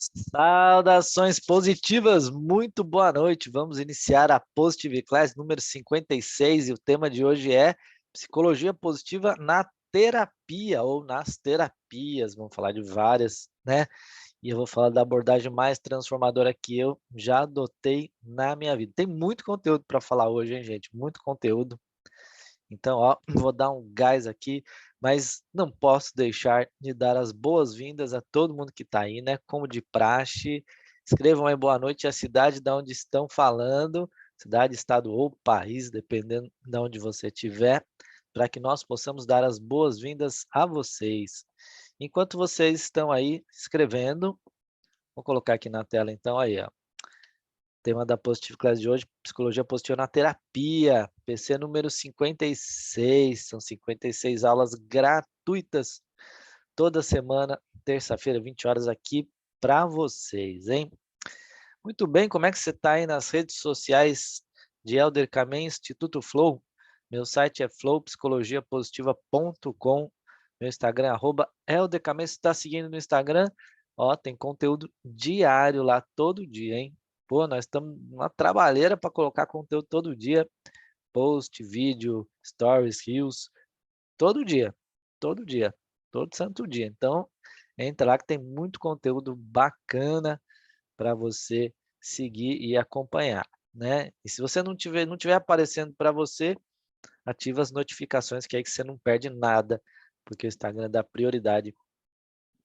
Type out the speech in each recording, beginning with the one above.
Saudações positivas, muito boa noite. Vamos iniciar a Positive Class número 56 e o tema de hoje é psicologia positiva na terapia ou nas terapias. Vamos falar de várias, né? E eu vou falar da abordagem mais transformadora que eu já adotei na minha vida. Tem muito conteúdo para falar hoje, hein, gente? Muito conteúdo. Então, ó, vou dar um gás aqui, mas não posso deixar de dar as boas-vindas a todo mundo que está aí, né? Como de praxe, escrevam aí boa noite e a cidade de onde estão falando, cidade, estado ou país, dependendo de onde você estiver, para que nós possamos dar as boas-vindas a vocês. Enquanto vocês estão aí escrevendo, vou colocar aqui na tela então aí, ó. Tema da Positive Class de hoje, Psicologia Positiva na Terapia, PC número 56, são 56 aulas gratuitas, toda semana, terça-feira, 20 horas aqui para vocês, hein? Muito bem, como é que você está aí nas redes sociais de Helder Kamen, Instituto Flow? Meu site é flowpsicologiapositiva.com, meu Instagram é @Helder Kamen, se está seguindo no Instagram, ó, tem conteúdo diário lá, todo dia, hein? Pô, nós estamos numa trabalheira para colocar conteúdo todo dia, post, vídeo, stories, reels, todo dia, todo dia, todo santo dia. Então, entra lá que tem muito conteúdo bacana para você seguir e acompanhar, né? E se você não tiver aparecendo para você, ativa as notificações que aí que você não perde nada, porque o Instagram dá prioridade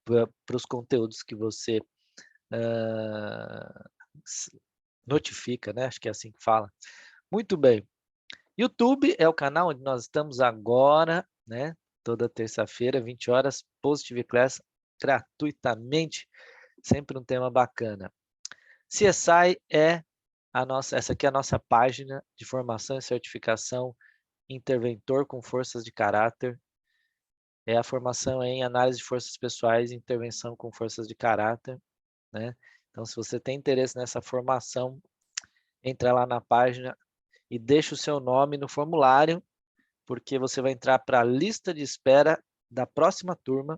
para os conteúdos que você notifica, né? Acho que é assim que fala. Muito bem. YouTube é o canal onde nós estamos agora, né? Toda terça-feira, 20 horas, Positive Class, gratuitamente. Sempre um tema bacana. CSI é essa aqui é a nossa página de formação e certificação interventor com forças de caráter. É a formação em análise de forças pessoais e intervenção com forças de caráter, né? Então, se você tem interesse nessa formação, entra lá na página e deixa o seu nome no formulário, porque você vai entrar para a lista de espera da próxima turma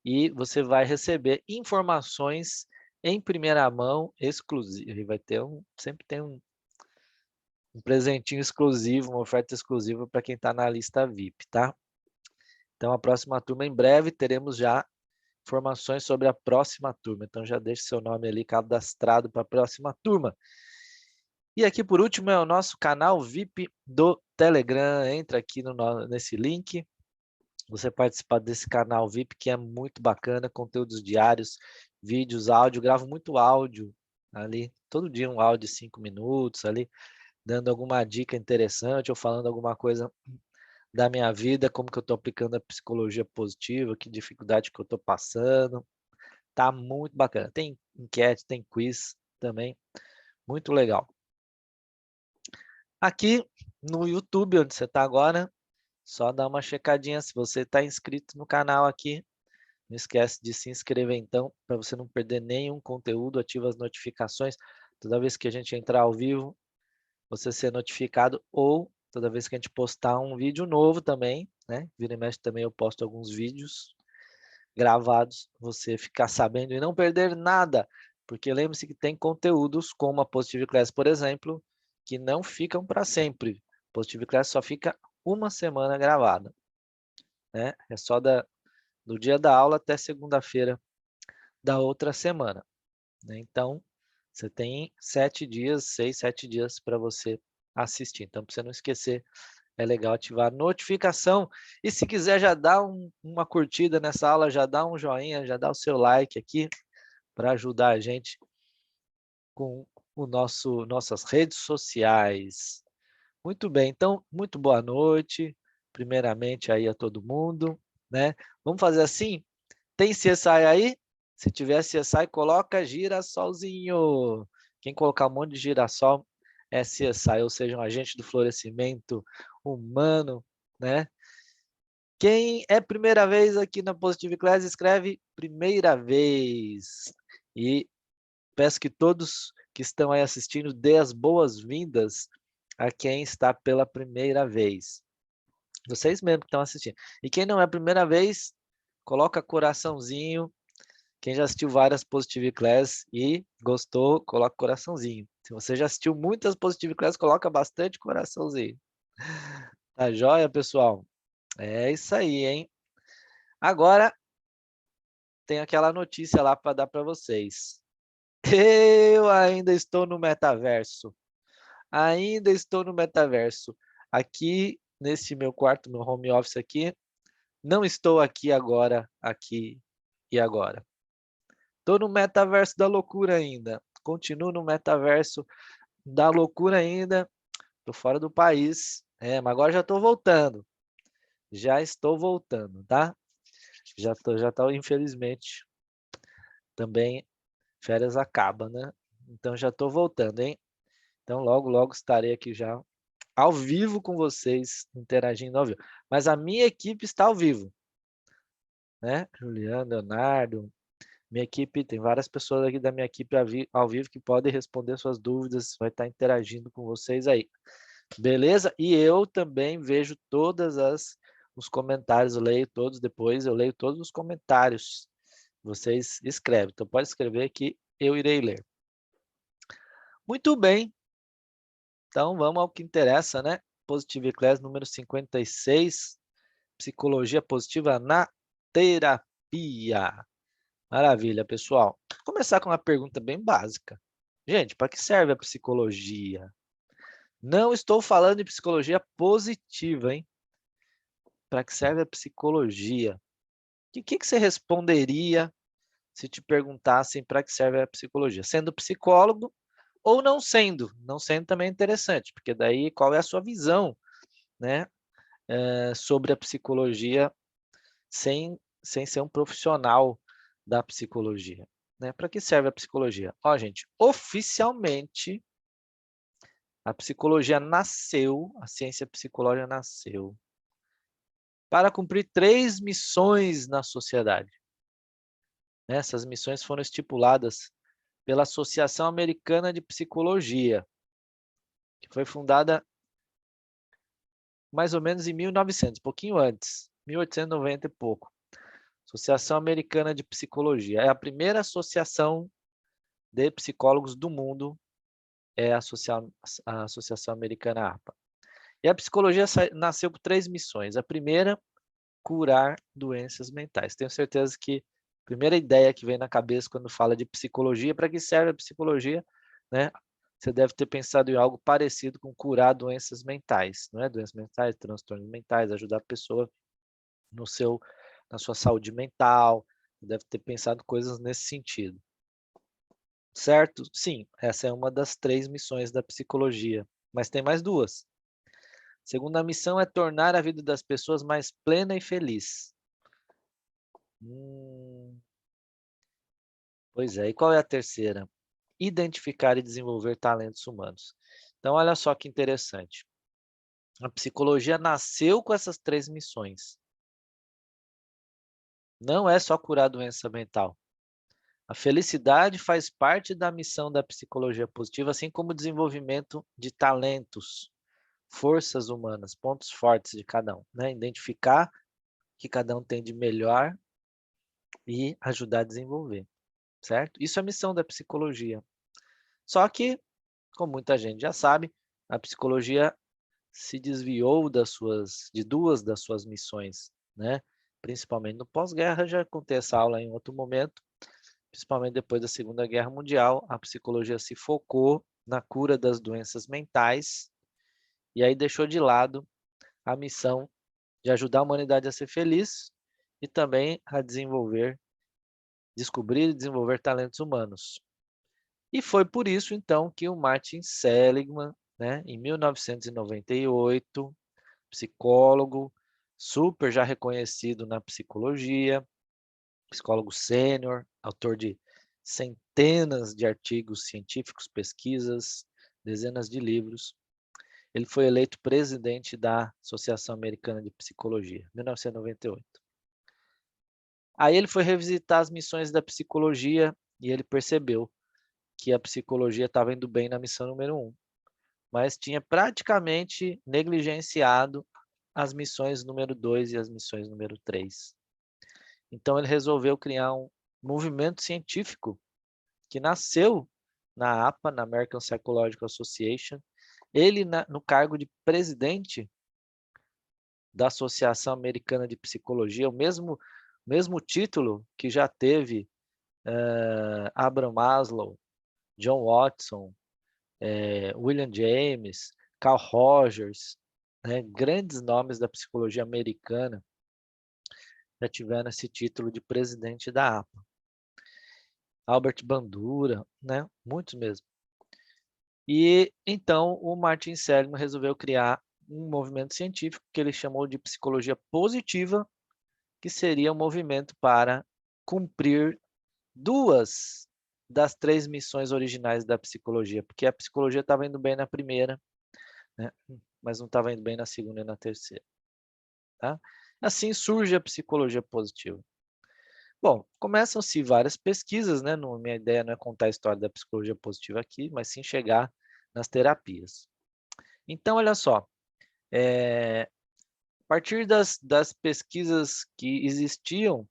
e você vai receber informações em primeira mão, exclusiva. Vai ter sempre tem um presentinho exclusivo, uma oferta exclusiva para quem está na lista VIP, tá? Então, a próxima turma, em breve, teremos já informações sobre a próxima turma. Então, já deixe seu nome ali cadastrado para a próxima turma. E aqui, por último, é o nosso canal VIP do Telegram. Entra aqui nesse link. Você participa desse canal VIP, que é muito bacana, conteúdos diários, vídeos, áudio. Gravo muito áudio ali, todo dia um áudio de 5 minutos ali, dando alguma dica interessante ou falando alguma coisa da minha vida, como que eu estou aplicando a psicologia positiva, que dificuldade que eu estou passando. Tá muito bacana. Tem enquete, tem quiz também, muito legal. Aqui no YouTube, onde você está agora, só dá uma checadinha se você está inscrito no canal aqui. Não esquece de se inscrever então, para você não perder nenhum conteúdo, ativa as notificações. Toda vez que a gente entrar ao vivo, você ser notificado, ou toda vez que a gente postar um vídeo novo também, né? Vira e mexe também eu posto alguns vídeos gravados, você ficar sabendo e não perder nada, porque lembre-se que tem conteúdos como a Positive Class, por exemplo, que não ficam para sempre. Positive Class só fica uma semana gravada, né? É só do dia da aula até segunda-feira da outra semana, né? Então, você tem 7 dias, 6, 7 dias para você assistir. Então, para você não esquecer, é legal ativar a notificação. E se quiser já dá uma curtida nessa aula, já dá um joinha, já dá o seu like aqui para ajudar a gente com nossas redes sociais. Muito bem, então, muito boa noite, primeiramente aí a todo mundo, né? Vamos fazer assim? Tem CSI aí? Se tiver CSI, coloca girassolzinho. Quem colocar um monte de girassol é CSI, ou seja, um agente do florescimento humano, né? Quem é primeira vez aqui na Positive Class, escreve primeira vez. E peço que todos que estão aí assistindo dê as boas-vindas a quem está pela primeira vez. Vocês mesmos que estão assistindo. E quem não é a primeira vez, coloca coraçãozinho, Quem já assistiu várias Positive Class e gostou, coloca coraçãozinho. Se você já assistiu muitas Positive Class, coloca bastante coraçãozinho. Tá joia, pessoal? É isso aí, hein? Agora, tem aquela notícia lá para dar para vocês. Eu ainda estou no metaverso. Ainda estou no metaverso. Aqui, nesse meu quarto, meu home office aqui, não estou aqui agora, aqui e agora. Estou no metaverso da loucura ainda. Continuo no metaverso da loucura ainda. Estou fora do país. Mas agora já estou voltando. Já estou voltando, tá? Já tô, infelizmente. Também férias acaba, né? Então já estou voltando, hein? Então logo, logo estarei aqui já ao vivo com vocês, interagindo ao vivo. Mas a minha equipe está ao vivo, né? Juliano, Leonardo, minha equipe, tem várias pessoas aqui da minha equipe ao vivo que podem responder suas dúvidas, vai estar interagindo com vocês aí. Beleza? E eu também vejo os comentários, eu leio todos depois, eu leio todos os comentários. Vocês escrevem, então pode escrever que eu irei ler. Muito bem. Então vamos ao que interessa, né? Positive Class número 56, Psicologia Positiva na Terapia. Maravilha, pessoal. Vou começar com uma pergunta bem básica. Gente, para que serve a psicologia? Não estou falando de psicologia positiva, hein? Para que serve a psicologia? O que você responderia se te perguntassem para que serve a psicologia? Sendo psicólogo ou não sendo? Não sendo também é interessante, porque daí qual é a sua visão, né, sobre a psicologia sem ser um profissional da psicologia, né? Para que serve a psicologia? Ó, gente, oficialmente a psicologia nasceu, a ciência psicológica nasceu para cumprir 3 missões na sociedade. Essas missões foram estipuladas pela Associação Americana de Psicologia, que foi fundada mais ou menos em 1900, pouquinho antes, 1890 e pouco. Associação Americana de Psicologia. É a primeira associação de psicólogos do mundo, é a Associação Americana APA. E a psicologia nasceu por 3 missões. A primeira, curar doenças mentais. Tenho certeza que a primeira ideia que vem na cabeça quando fala de psicologia, para que serve a psicologia, né? Você deve ter pensado em algo parecido com curar doenças mentais, não é? Doenças mentais, transtornos mentais, ajudar a pessoa na sua saúde mental. Você deve ter pensado coisas nesse sentido. Certo? Sim, essa é uma das 3 missões da psicologia, mas tem mais 2. A segunda missão é tornar a vida das pessoas mais plena e feliz. Pois é, e qual é a terceira? Identificar e desenvolver talentos humanos. Então, olha só que interessante. A psicologia nasceu com essas 3 missões. Não é só curar a doença mental. A felicidade faz parte da missão da psicologia positiva, assim como o desenvolvimento de talentos, forças humanas, pontos fortes de cada um, né? Identificar o que cada um tem de melhor e ajudar a desenvolver, certo? Isso é a missão da psicologia. Só que, como muita gente já sabe, a psicologia se desviou de 2 das suas missões, né? Principalmente no pós-guerra, já contei essa aula em outro momento, principalmente depois da Segunda Guerra Mundial, a psicologia se focou na cura das doenças mentais e aí deixou de lado a missão de ajudar a humanidade a ser feliz e também a descobrir e desenvolver talentos humanos. E foi por isso, então, que o Martin Seligman, né, em 1998, psicólogo, super já reconhecido na psicologia, psicólogo sênior, autor de centenas de artigos científicos, pesquisas, dezenas de livros. Ele foi eleito presidente da Associação Americana de Psicologia, 1998. Aí ele foi revisitar as missões da psicologia e ele percebeu que a psicologia estava indo bem na missão número 1, mas tinha praticamente negligenciado as missões número 2 e as missões número 3. Então ele resolveu criar movimento científico que nasceu na APA, na American Psychological Association, ele no cargo de presidente da Associação Americana de Psicologia, o mesmo título que já teve Abraham Maslow, John Watson, William James, Carl Rogers, né, grandes nomes da psicologia americana já tiveram esse título de presidente da APA. Albert Bandura, né, muitos mesmo. E então o Martin Seligman resolveu criar um movimento científico que ele chamou de psicologia positiva, que seria um movimento para cumprir 2 das 3 missões originais da psicologia, porque a psicologia estava indo bem na primeira, né, mas não estava indo bem na segunda e na terceira. Tá? Assim surge a psicologia positiva. Bom, começam-se várias pesquisas, né? Minha ideia não é contar a história da psicologia positiva aqui, mas sim chegar nas terapias. Então, olha só, a partir das pesquisas que existiam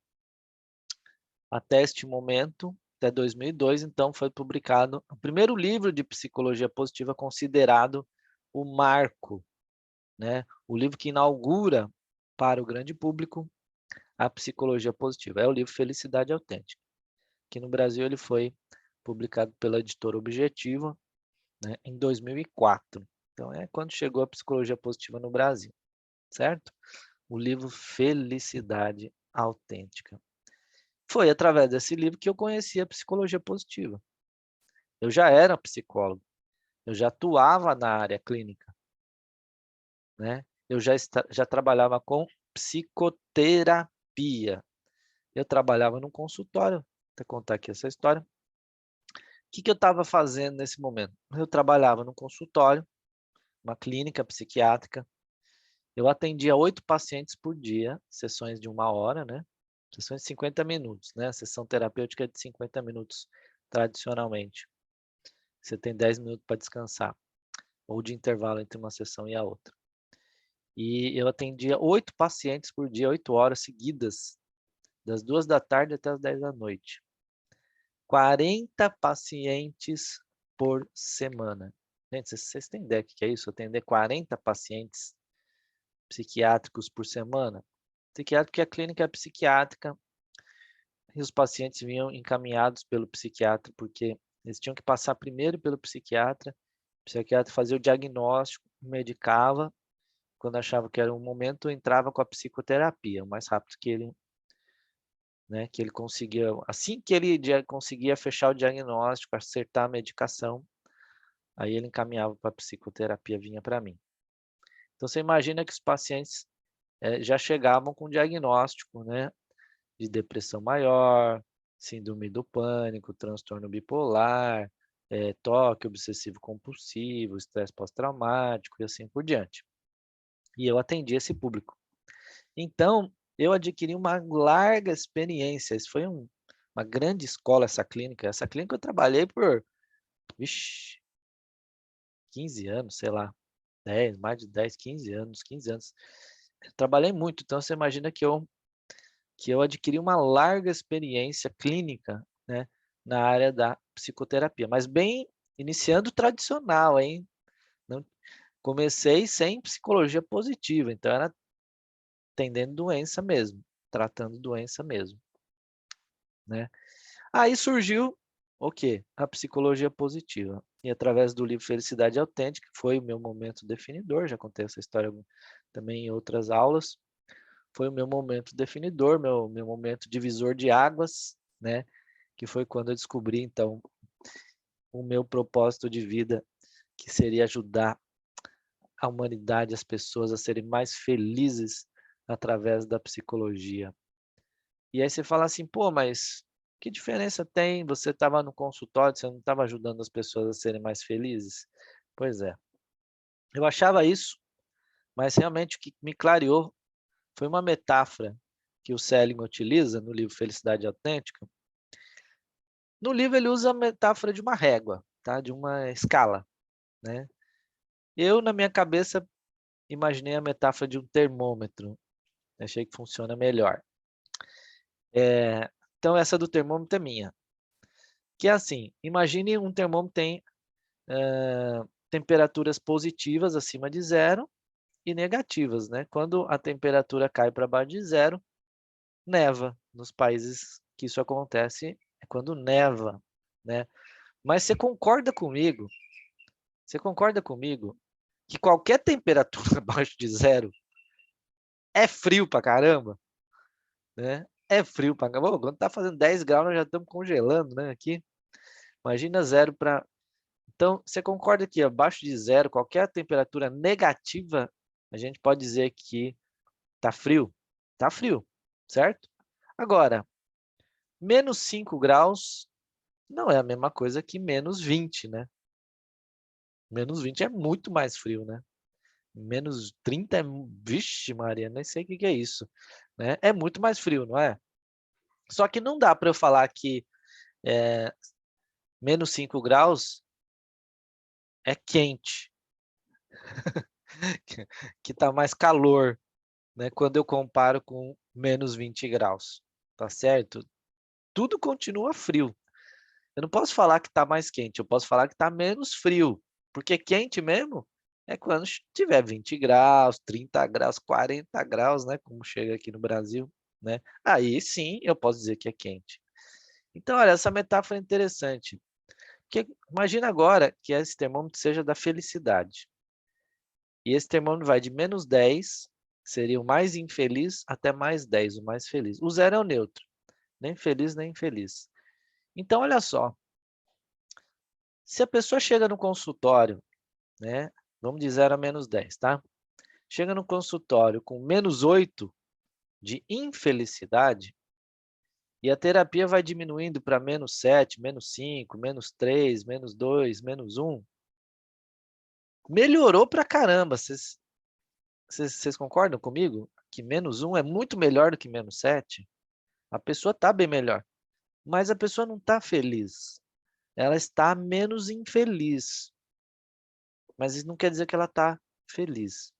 até este momento, até 2002, então foi publicado o primeiro livro de psicologia positiva considerado o marco, né? O livro que inaugura para o grande público a psicologia positiva. É o livro Felicidade Autêntica, que no Brasil ele foi publicado pela editora Objetiva, né, em 2004. Então é quando chegou a psicologia positiva no Brasil, certo? O livro Felicidade Autêntica. Foi através desse livro que eu conheci a psicologia positiva. Eu já era psicólogo, eu já atuava na área clínica, né? Eu já trabalhava com psicoterapia. Eu trabalhava num consultório, vou contar aqui essa história. O que eu estava fazendo nesse momento? Eu trabalhava no consultório, uma clínica psiquiátrica. Eu atendia 8 pacientes por dia, sessões de 1 hora, né? Sessões de 50 minutos, né? A sessão terapêutica é de 50 minutos, tradicionalmente. Você tem 10 minutos para descansar, ou de intervalo entre uma sessão e a outra. E eu atendia 8 pacientes por dia, 8 horas seguidas, das 2 da tarde até as 10 da noite. 40 pacientes por semana. Gente, vocês têm ideia do que é isso? Atender 40 pacientes psiquiátricos por semana? Psiquiátrico, porque a clínica é psiquiátrica e os pacientes vinham encaminhados pelo psiquiatra, porque eles tinham que passar primeiro pelo psiquiatra, o psiquiatra fazia o diagnóstico, medicava, quando achava que era um momento, entrava com a psicoterapia, o mais rápido que ele, né, que ele conseguia. Assim que ele conseguia fechar o diagnóstico, acertar a medicação, aí ele encaminhava para a psicoterapia, vinha para mim. Então você imagina que os pacientes já chegavam com diagnóstico, né, de depressão maior, síndrome do pânico, transtorno bipolar, toque obsessivo compulsivo, estresse pós-traumático e assim por diante. E eu atendi esse público. Então, eu adquiri uma larga experiência. Isso foi uma grande escola, essa clínica. Essa clínica eu trabalhei por 15 anos, sei lá, mais de 10, 15 anos, 15 anos. Eu trabalhei muito, então você imagina que eu adquiri uma larga experiência clínica, né, na área da psicoterapia, mas bem iniciando tradicional, hein? Não, comecei sem psicologia positiva, então era atendendo doença mesmo, tratando doença mesmo, né? Aí surgiu o quê? A psicologia positiva. E através do livro Felicidade Autêntica, que foi o meu momento definidor, já contei essa história também em outras aulas, foi o meu momento definidor, meu momento divisor de águas, né? Que foi quando eu descobri, então, o meu propósito de vida, que seria ajudar a humanidade, as pessoas a serem mais felizes através da psicologia. E aí você fala assim, pô, mas que diferença tem? Você estava no consultório, você não estava ajudando as pessoas a serem mais felizes? Pois é. Eu achava isso, mas realmente o que me clareou foi uma metáfora que o Seligman utiliza no livro Felicidade Autêntica. No livro ele usa a metáfora de uma régua, tá? De uma escala, né? Eu, na minha cabeça, imaginei a metáfora de um termômetro. Achei que funciona melhor. Então, essa do termômetro é minha. Que é assim, imagine um termômetro tem temperaturas positivas acima de zero e negativas, né? Quando a temperatura cai para baixo de zero, neva. Nos países que isso acontece é quando neva, né? Mas você concorda comigo que qualquer temperatura abaixo de zero é frio pra caramba, né? É frio pra caramba. Quando tá fazendo 10 graus, nós já estamos congelando, né, aqui. Imagina zero para... Então, você concorda que abaixo de zero, qualquer temperatura negativa, a gente pode dizer que tá frio? Tá frio, certo? Agora, menos 5 graus não é a mesma coisa que menos 20, né? Menos 20 é muito mais frio, né? Menos 30 é... Vixe Maria, nem sei o que que é isso, né? É muito mais frio, não é? Só que não dá para eu falar que menos 5 graus é quente, que tá mais calor, né? Quando eu comparo com menos 20 graus, tá certo? Tudo continua frio. Eu não posso falar que tá mais quente, eu posso falar que tá menos frio, porque quente mesmo é quando tiver 20 graus, 30 graus, 40 graus, né? Como chega aqui no Brasil, né? Aí sim eu posso dizer que é quente. Então, olha, essa metáfora é interessante. Porque imagina agora que esse termômetro seja da felicidade. E esse termômetro vai de menos 10, que seria o mais infeliz, até mais 10, o mais feliz. O zero é o neutro, nem feliz nem infeliz. Então, olha só, se a pessoa chega no consultório, né, vamos de 0 a menos 10, tá? Chega no consultório com menos 8 de infelicidade, e a terapia vai diminuindo para menos 7, menos 5, menos 3, menos 2, menos 1, melhorou pra caramba. Vocês concordam comigo? Que menos 1 é muito melhor do que menos 7? A pessoa está bem melhor, mas a pessoa não está feliz. Ela está menos infeliz, mas isso não quer dizer que ela está feliz.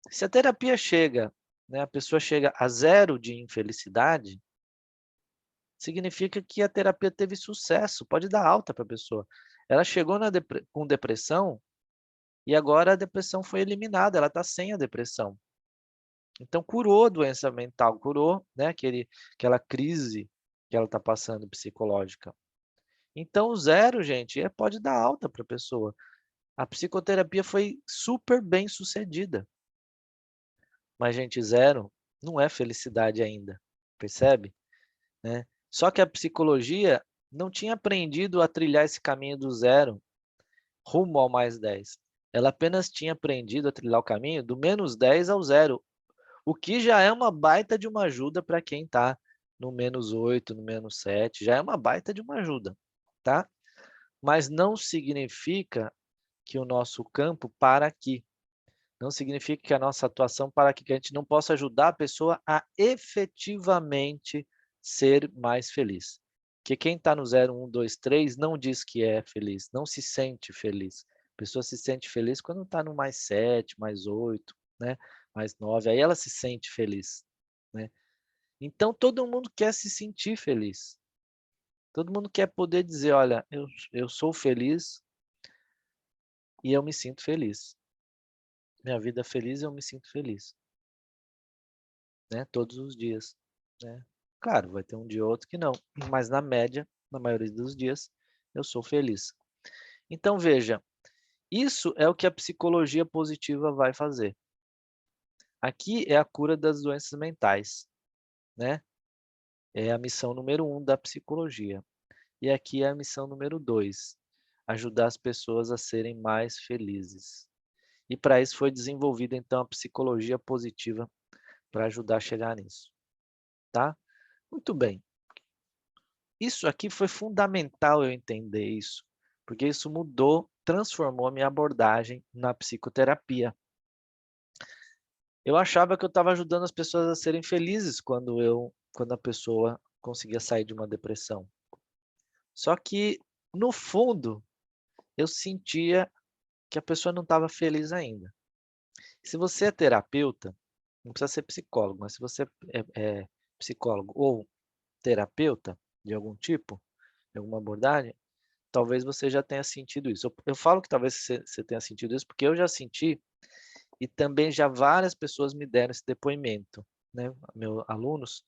Se a terapia chega, né, a pessoa chega a zero de infelicidade, significa que a terapia teve sucesso, pode dar alta para a pessoa. Ela chegou com depressão e agora a depressão foi eliminada, ela está sem a depressão. Então curou a doença mental, curou, né, aquela crise que ela está passando psicológica. Então o zero, gente, pode dar alta para a pessoa. A psicoterapia foi super bem sucedida. Mas, gente, zero não é felicidade ainda, percebe? Né? Só que a psicologia não tinha aprendido a trilhar esse caminho do zero rumo ao mais 10. Ela apenas tinha aprendido a trilhar o caminho do menos 10 ao zero, o que já é uma baita de uma ajuda para quem está no menos 8, no menos 7, já é uma baita de uma ajuda, tá? Mas não significa que o nosso campo para aqui. Não significa que a nossa atuação para aqui, que a gente não possa ajudar a pessoa a efetivamente ser mais feliz. Porque quem está no 0, 1, 2, 3 não diz que é feliz, não se sente feliz. A pessoa se sente feliz quando está no mais 7, mais 8, né? Mais 9, aí ela se sente feliz, né? Então, todo mundo quer se sentir feliz. Todo mundo quer poder dizer, olha, eu sou feliz e eu me sinto feliz. Minha vida é feliz e eu me sinto feliz, né? Todos os dias, né? Claro, vai ter um dia ou outro que não, mas na média, na maioria dos dias, eu sou feliz. Então, veja, isso é o que a psicologia positiva vai fazer. Aqui é a cura das doenças mentais, né? É a missão número 1 da psicologia. E aqui é a missão número 2, ajudar as pessoas a serem mais felizes. E para isso foi desenvolvida, então, a psicologia positiva para ajudar a chegar nisso, tá? Muito bem. Isso aqui foi fundamental eu entender isso, porque isso mudou, transformou a minha abordagem na psicoterapia. Eu achava que eu estava ajudando as pessoas a serem felizes quando a pessoa conseguia sair de uma depressão. Só que, no fundo, eu sentia que a pessoa não estava feliz ainda. Se você é terapeuta, não precisa ser psicólogo, mas se você é psicólogo ou terapeuta de algum tipo, de alguma abordagem, talvez você já tenha sentido isso. Eu falo que talvez você tenha sentido isso, porque eu já senti e também já várias pessoas me deram esse depoimento, né. Meus alunos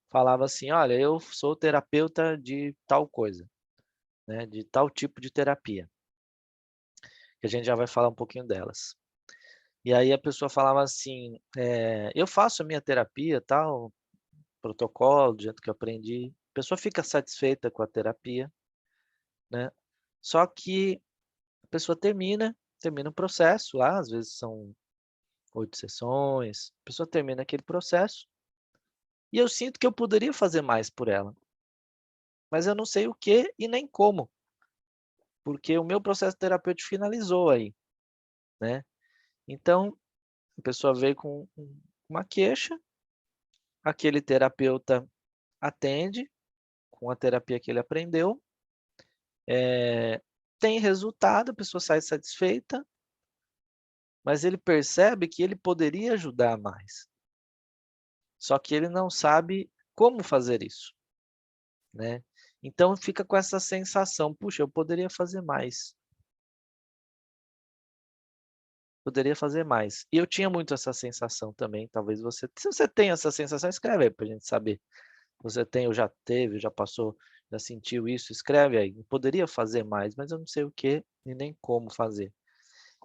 falavam assim: "Olha, eu sou terapeuta de tal coisa, né, de tal tipo de terapia", que a gente já vai falar um pouquinho delas. E aí a pessoa falava assim, "Eu faço a minha terapia, tal, protocolo, do jeito que eu aprendi". A pessoa fica satisfeita com a terapia, né, só que a pessoa termina o processo lá, às vezes são 8 sessões, a pessoa termina aquele processo, e eu sinto que eu poderia fazer mais por ela, mas eu não sei o que e nem como, porque o meu processo terapêutico finalizou aí, né. Então, a pessoa veio com uma queixa, aquele terapeuta atende com a terapia que ele aprendeu, tem resultado, a pessoa sai satisfeita, mas ele percebe que ele poderia ajudar mais, só que ele não sabe como fazer isso, né. Então fica com essa sensação: "Puxa, eu poderia fazer mais, poderia fazer mais". E eu tinha muito essa sensação também, talvez você se você tem essa sensação, escreve aí pra gente saber. Você tem ou já teve, já passou, já sentiu isso? Escreve aí. Eu poderia fazer mais, mas eu não sei o que e nem como fazer.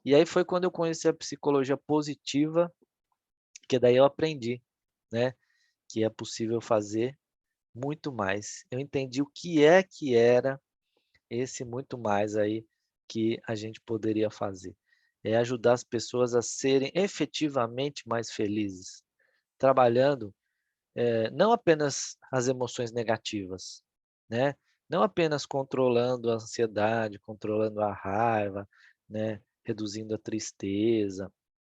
E aí foi quando eu conheci a psicologia positiva, que daí eu aprendi, né, que é possível fazer muito mais. Eu entendi o que era esse muito mais aí que a gente poderia fazer. É ajudar as pessoas a serem efetivamente mais felizes, trabalhando, não apenas as emoções negativas, né, não apenas controlando a ansiedade, controlando a raiva, né, reduzindo a tristeza,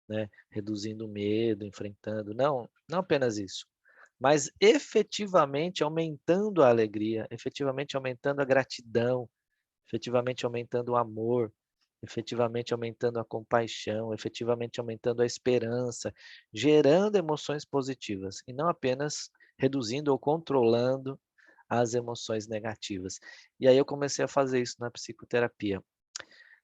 né, reduzindo o medo, enfrentando, não apenas isso, mas efetivamente aumentando a alegria, efetivamente aumentando a gratidão, efetivamente aumentando o amor, efetivamente aumentando a compaixão, efetivamente aumentando a esperança, gerando emoções positivas e não apenas reduzindo ou controlando as emoções negativas. E aí eu comecei a fazer isso na psicoterapia,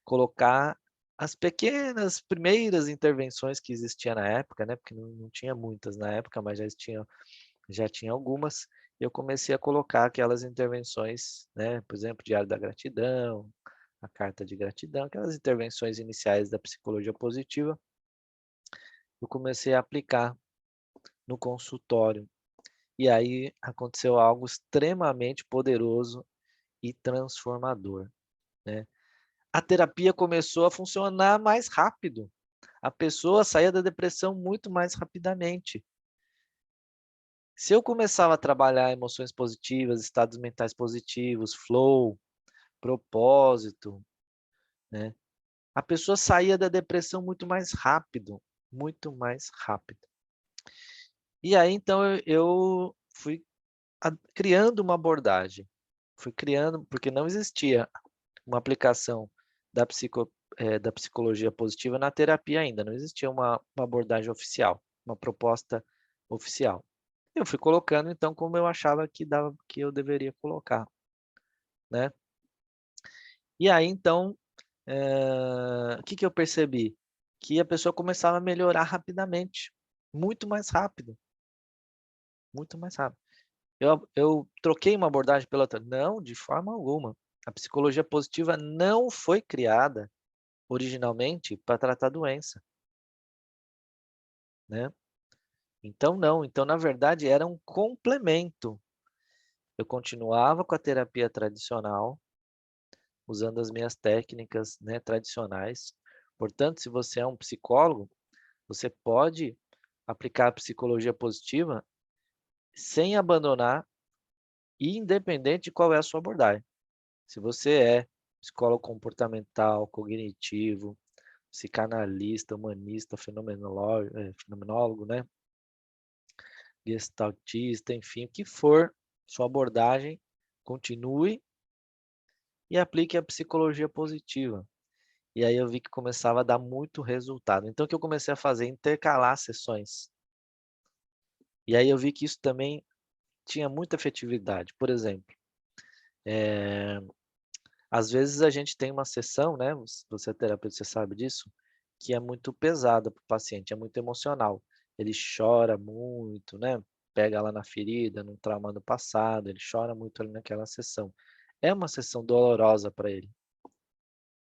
colocar as pequenas primeiras intervenções que existia na época, né, porque não tinha muitas na época, mas já tinha algumas, eu comecei a colocar aquelas intervenções, né, por exemplo, diário da gratidão, a carta de gratidão, aquelas intervenções iniciais da psicologia positiva, eu comecei a aplicar no consultório. E aí aconteceu algo extremamente poderoso e transformador, né. A terapia começou a funcionar mais rápido, a pessoa saía da depressão muito mais rapidamente. Se eu começava a trabalhar emoções positivas, estados mentais positivos, flow, propósito, né, a pessoa saía da depressão muito mais rápido, muito mais rápido. E aí então eu fui criando uma abordagem, fui criando porque não existia uma aplicação da psicologia positiva na terapia ainda, não existia uma abordagem oficial, uma proposta oficial. Eu fui colocando então como eu achava que eu deveria colocar, né. E aí então, o que que eu percebi? Que a pessoa começava a melhorar rapidamente, muito mais rápido, muito mais rápido. Eu troquei uma abordagem pela outra? Não, de forma alguma. A psicologia positiva não foi criada originalmente para tratar doença, né. Então não, então na verdade era um complemento. Eu continuava com a terapia tradicional, usando as minhas técnicas, né, tradicionais. Portanto, se você é um psicólogo, você pode aplicar a psicologia positiva sem abandonar e independente de qual é a sua abordagem. Se você é psicólogo comportamental, cognitivo, psicanalista, humanista, fenomenólogo, né, gestaltista, enfim, o que for sua abordagem, continue e aplique a psicologia positiva. E aí eu vi que começava a dar muito resultado. Então o que eu comecei a fazer? Intercalar sessões. E aí eu vi que isso também tinha muita efetividade. Por exemplo, eh, às vezes a gente tem uma sessão, né, você é terapeuta, você sabe disso, que é muito pesada para o paciente, é muito emocional. Ele chora muito, né, pega lá na ferida, no trauma do passado, ele chora muito ali naquela sessão. É uma sessão dolorosa para ele,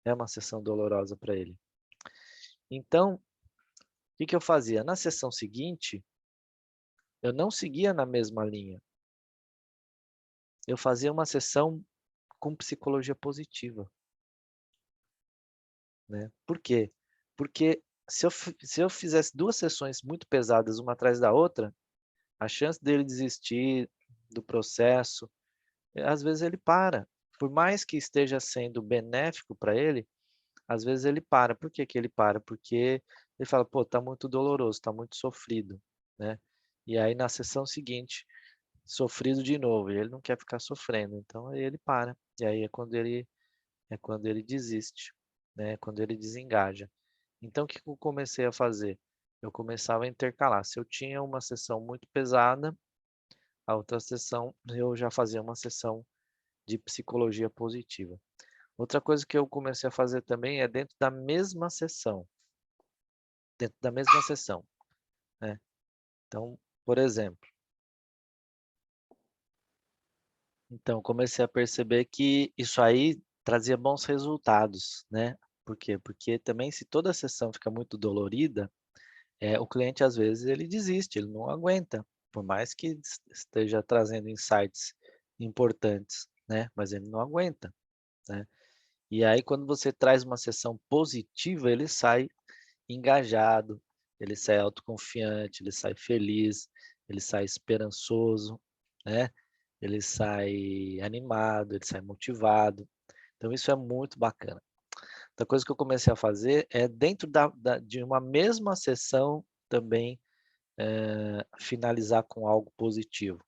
é uma sessão dolorosa para ele. Então, o que que eu fazia? Na sessão seguinte, eu não seguia na mesma linha, eu fazia uma sessão com psicologia positiva, né. Por quê? Porque se eu fizesse 2 sessões muito pesadas uma atrás da outra, a chance dele desistir do processo, às vezes ele para. Por mais que esteja sendo benéfico para ele, às vezes ele para. Por que que ele para? Porque ele fala: "Pô, tá muito doloroso, tá muito sofrido", né. E aí na sessão seguinte, sofrido de novo, e ele não quer ficar sofrendo, então aí ele para. E aí é quando ele desiste, né, quando ele desengaja. Então o que que eu comecei a fazer? Eu começava a intercalar. Se eu tinha uma sessão muito pesada, a outra sessão eu já fazia uma sessão de psicologia positiva. Outra coisa que eu comecei a fazer também é dentro da mesma sessão, né. Então, por exemplo, comecei a perceber que isso aí trazia bons resultados, né. Por quê? Porque também se toda a sessão fica muito dolorida, o cliente às vezes ele desiste, ele não aguenta, por mais que esteja trazendo insights importantes, né, mas ele não aguenta, né. E aí quando você traz uma sessão positiva, ele sai engajado, ele sai autoconfiante, ele sai feliz, ele sai esperançoso, né, ele sai animado, ele sai motivado. Então isso é muito bacana. Outra coisa que eu comecei a fazer é dentro de uma mesma sessão também finalizar com algo positivo.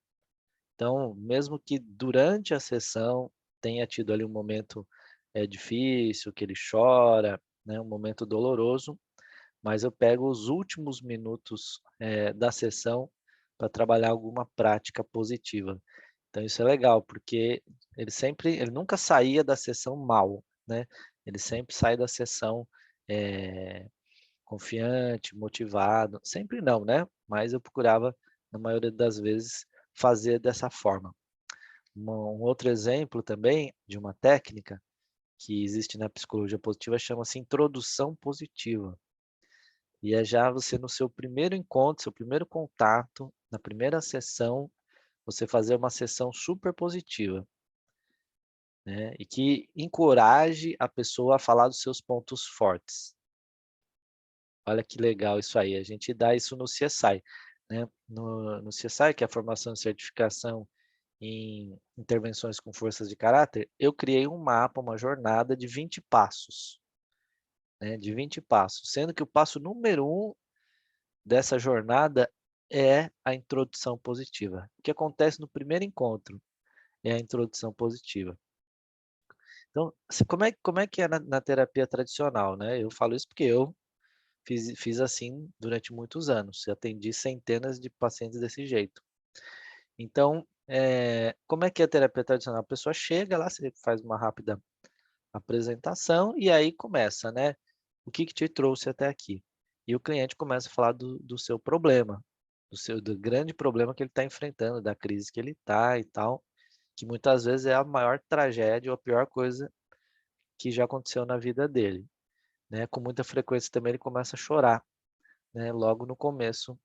Então, mesmo que durante a sessão tenha tido ali um momento, difícil, que ele chora, né, um momento doloroso, mas eu pego os últimos minutos, da sessão para trabalhar alguma prática positiva. Então isso é legal, porque ele nunca saía da sessão mal, né, ele sempre sai da sessão, eh confiante, motivado, sempre não, né, mas eu procurava, na maioria das vezes, fazer dessa forma. Um outro exemplo também de uma técnica que existe na psicologia positiva chama-se introdução positiva. E é já você no seu primeiro encontro, seu primeiro contato, na primeira sessão, você fazer uma sessão super positiva, né, e que encoraje a pessoa a falar dos seus pontos fortes. Olha que legal isso aí, a gente dá isso no CSI, né. No CSI, que é a formação e certificação em intervenções com forças de caráter, eu criei um mapa, uma jornada de 20 passos, né, de 20 passos, sendo que o passo número um dessa jornada é a introdução positiva. O que acontece no primeiro encontro é a introdução positiva. Então, como é que é na terapia tradicional, né, eu falo isso porque eu fiz assim durante muitos anos, e atendi centenas de pacientes desse jeito. Então, como é que é a terapia tradicional? A pessoa chega lá, você faz uma rápida apresentação e aí começa, né, "O que que te trouxe até aqui?". E o cliente começa a falar do seu problema, do grande problema que ele está enfrentando, da crise que ele está e tal, que muitas vezes é a maior tragédia ou a pior coisa que já aconteceu na vida dele, né. Com muita frequência também ele começa a chorar, né, logo no começo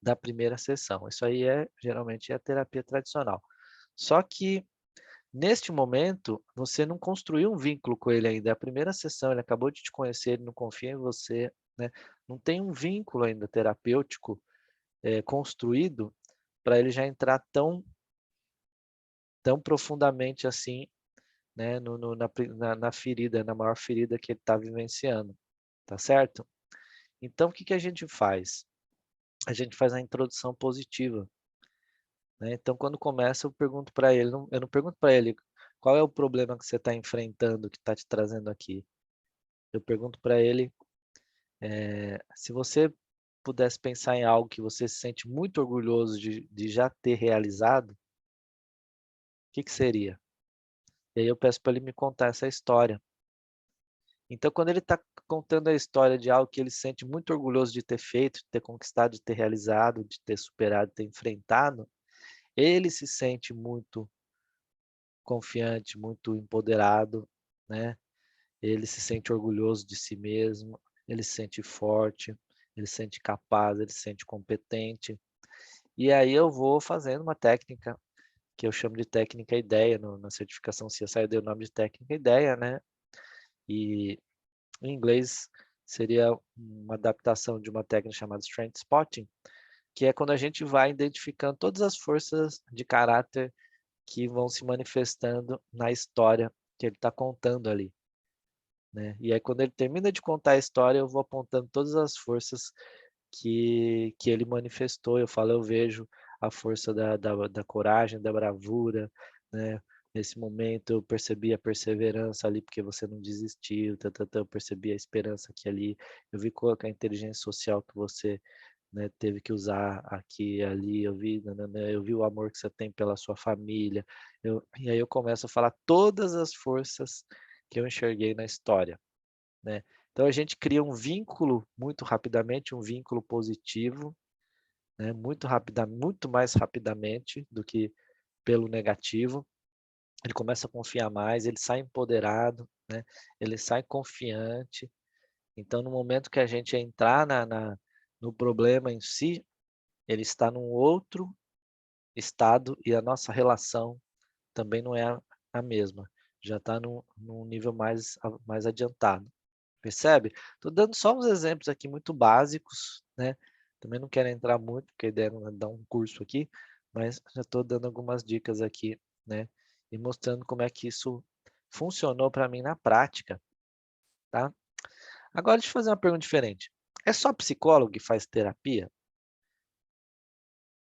da primeira sessão. Isso aí geralmente é a terapia tradicional. Só que, neste momento, você não construiu um vínculo com ele ainda, é a primeira sessão, ele acabou de te conhecer, ele não confia em você, né, não tem um vínculo ainda terapêutico, construído para ele já entrar tão profundamente assim, né, no na ferida, na maior ferida que ele está vivenciando, tá certo? Então o que que a gente faz? A gente faz a introdução positiva. Né, então quando começa eu pergunto para ele, eu não pergunto para ele: "Qual é o problema que você está enfrentando, que está te trazendo aqui?". Eu pergunto para ele, se você pudesse pensar em algo que você se sente muito orgulhoso de já ter realizado, o que que seria? E aí eu peço para ele me contar essa história. Então, quando ele está contando a história de algo que ele se sente muito orgulhoso de ter feito, de ter conquistado, de ter realizado, de ter superado, de ter enfrentado, ele se sente muito confiante, muito empoderado, né? Ele se sente orgulhoso de si mesmo, ele se sente forte, ele se sente capaz, ele se sente competente. E aí eu vou fazendo uma técnica que eu chamo de técnica ideia, na certificação CSI eu dei o nome de técnica ideia, né? E em inglês seria uma adaptação de uma técnica chamada Strength Spotting, que é quando a gente vai identificando todas as forças de caráter que vão se manifestando na história que ele está contando ali, né? E aí quando ele termina de contar a história, eu vou apontando todas as forças que ele manifestou. Eu falo, eu vejo a força da coragem, da bravura, né? Nesse momento eu percebi a perseverança ali, porque você não desistiu, eu percebi a esperança que ali, eu vi qual que é a inteligência social que você, né, teve que usar aqui e ali, eu vi o amor que você tem pela sua família, e aí eu começo a falar todas as forças que eu enxerguei na história, né. Então a gente cria um vínculo muito rapidamente, um vínculo positivo, né, muito mais rapidamente do que pelo negativo. Ele começa a confiar mais, ele sai empoderado, né, ele sai confiante. Então no momento que a gente entrar no problema em si, ele está num outro estado e a nossa relação também não é a mesma, já está num nível mais adiantado. Percebe? Estou dando só uns exemplos aqui muito básicos, né, também não quero entrar muito, porque a ideia não é dar um curso aqui, mas já estou dando algumas dicas aqui, né, e mostrando como é que isso funcionou para mim na prática, tá. Agora deixa eu fazer uma pergunta diferente. É só psicólogo que faz terapia?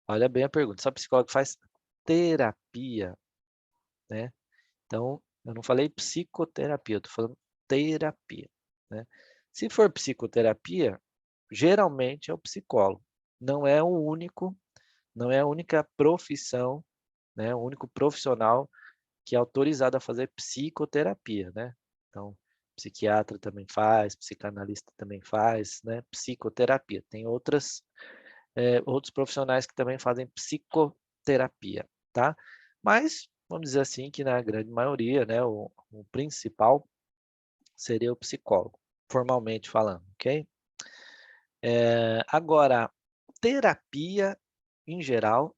Olha bem a pergunta, só psicólogo que faz terapia, né. Então, eu não falei psicoterapia, eu estou falando terapia, né. Se for psicoterapia, geralmente é o psicólogo. Não é o único, não é a única profissão, né, o único profissional que é autorizado a fazer psicoterapia, né. Então, psiquiatra também faz, psicanalista também faz, né, psicoterapia. Tem outros profissionais que também fazem psicoterapia, tá. Mas, vamos dizer assim, que na grande maioria, né, o principal seria o psicólogo, formalmente falando, ok? Agora, terapia, em geral,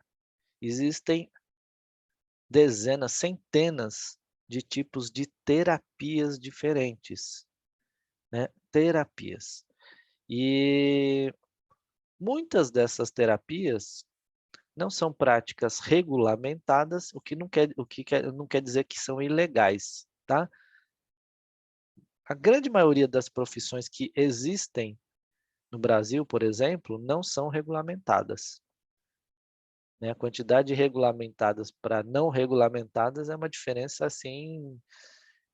existem dezenas, centenas de tipos de terapias diferentes, né, terapias. E muitas dessas terapias não são práticas regulamentadas, o que não quer dizer que são ilegais, tá. A grande maioria das profissões que existem no Brasil, por exemplo, não são regulamentadas, né. A quantidade de regulamentadas para não regulamentadas é uma diferença, assim,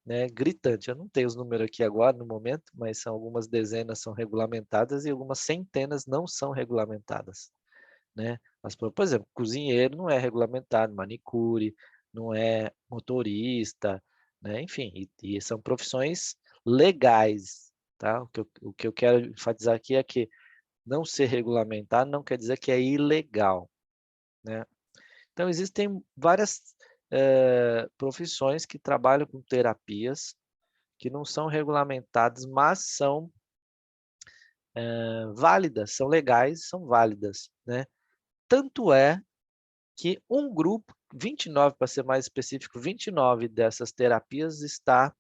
né, gritante. Eu não tenho os números aqui agora no momento, mas são algumas dezenas são regulamentadas e algumas centenas não são regulamentadas, né. Por exemplo, cozinheiro não é regulamentado, manicure, não é motorista, né, enfim, e são profissões legais, tá. O que eu quero enfatizar aqui é que não ser regulamentado não quer dizer que é ilegal, né. Então existem várias, profissões que trabalham com terapias, que não são regulamentadas, mas são, válidas, são legais, são válidas, né. Tanto é que um grupo, 29 para ser mais específico, 29 dessas terapias está,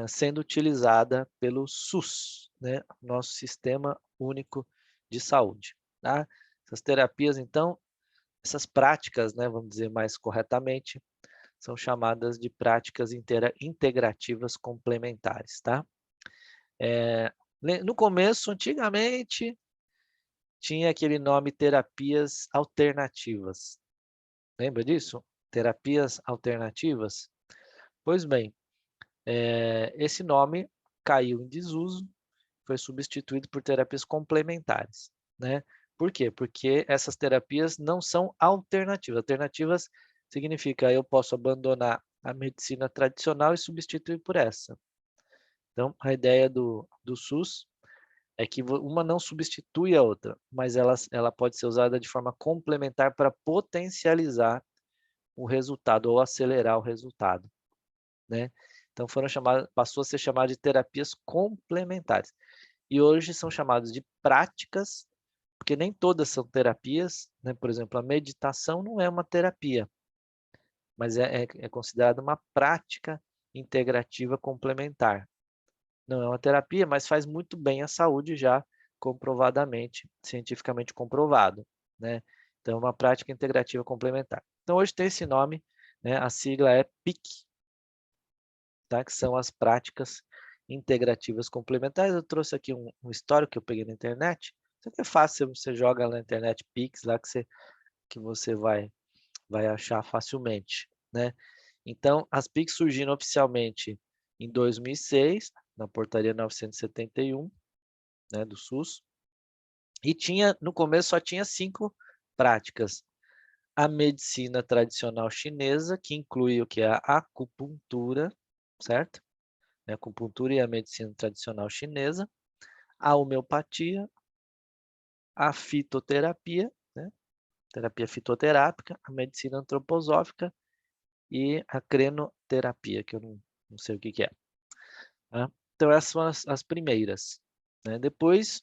sendo utilizada pelo SUS, né, nosso Sistema Único de Saúde, tá. Essas terapias então, essas práticas, né, vamos dizer mais corretamente, são chamadas de práticas integrativas complementares, tá. No começo, antigamente, tinha aquele nome terapias alternativas. Lembra disso? Terapias alternativas? Pois bem, esse nome caiu em desuso, foi substituído por terapias complementares, né? Por quê? Porque essas terapias não são alternativas. Alternativas significa eu posso abandonar a medicina tradicional e substituir por essa. Então, a ideia do SUS é que uma não substitui a outra, mas ela pode ser usada de forma complementar para potencializar o resultado ou acelerar o resultado, né. Então passou a ser chamado de terapias complementares. E hoje são chamadas de práticas, porque nem todas são terapias, né, por exemplo, a meditação não é uma terapia, mas é considerada uma prática integrativa complementar. Não é uma terapia, mas faz muito bem à saúde já comprovadamente, cientificamente comprovado, né. Então é uma prática integrativa complementar. Então hoje tem esse nome, né, a sigla é PIC, tá, que são as práticas integrativas complementares. Eu trouxe aqui um histórico que eu peguei na internet, isso aqui é fácil, você joga lá na internet PICs lá que você vai achar facilmente, né. Então as PICs surgiram oficialmente em 2006, na portaria 971, né, do SUS, e no começo só tinha 5 práticas. A medicina tradicional chinesa, que inclui o que? A acupuntura, certo? A acupuntura e a medicina tradicional chinesa, a homeopatia, a fitoterapia, né, terapia fitoterápica, a medicina antroposófica e a crenoterapia, que eu não sei o que que é, né. Então essas são as primeiras, né. Depois,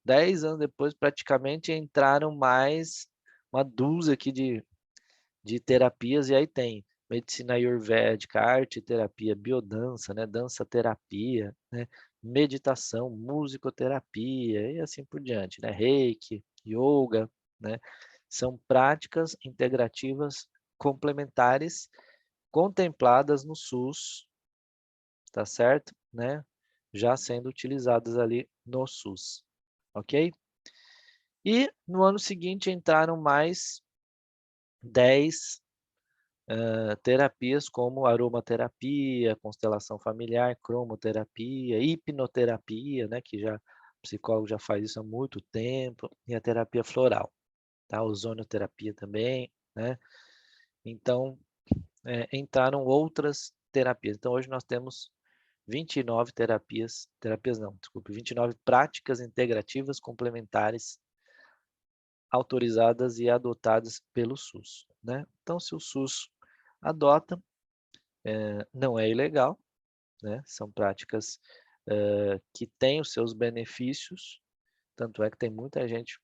10 anos depois, praticamente, entraram mais uma dúzia aqui de terapias, e aí tem medicina ayurvédica, arte terapia, biodança, né, dança-terapia, né, meditação, musicoterapia e assim por diante, né, reiki, yoga, né. São práticas integrativas complementares contempladas no SUS, tá certo, né, já sendo utilizadas ali no SUS, ok? E no ano seguinte entraram mais 10 terapias como aromaterapia, constelação familiar, cromoterapia, hipnoterapia, né, que já o psicólogo já faz isso há muito tempo, e a terapia floral, tá, ozonioterapia também, né. Então, entraram outras terapias. Então hoje nós temos 29 terapias não, desculpe, 29 práticas integrativas complementares autorizadas e adotadas pelo SUS, né. Então se o SUS adota, não é ilegal, né, são práticas, que têm os seus benefícios, tanto é que tem muita gente,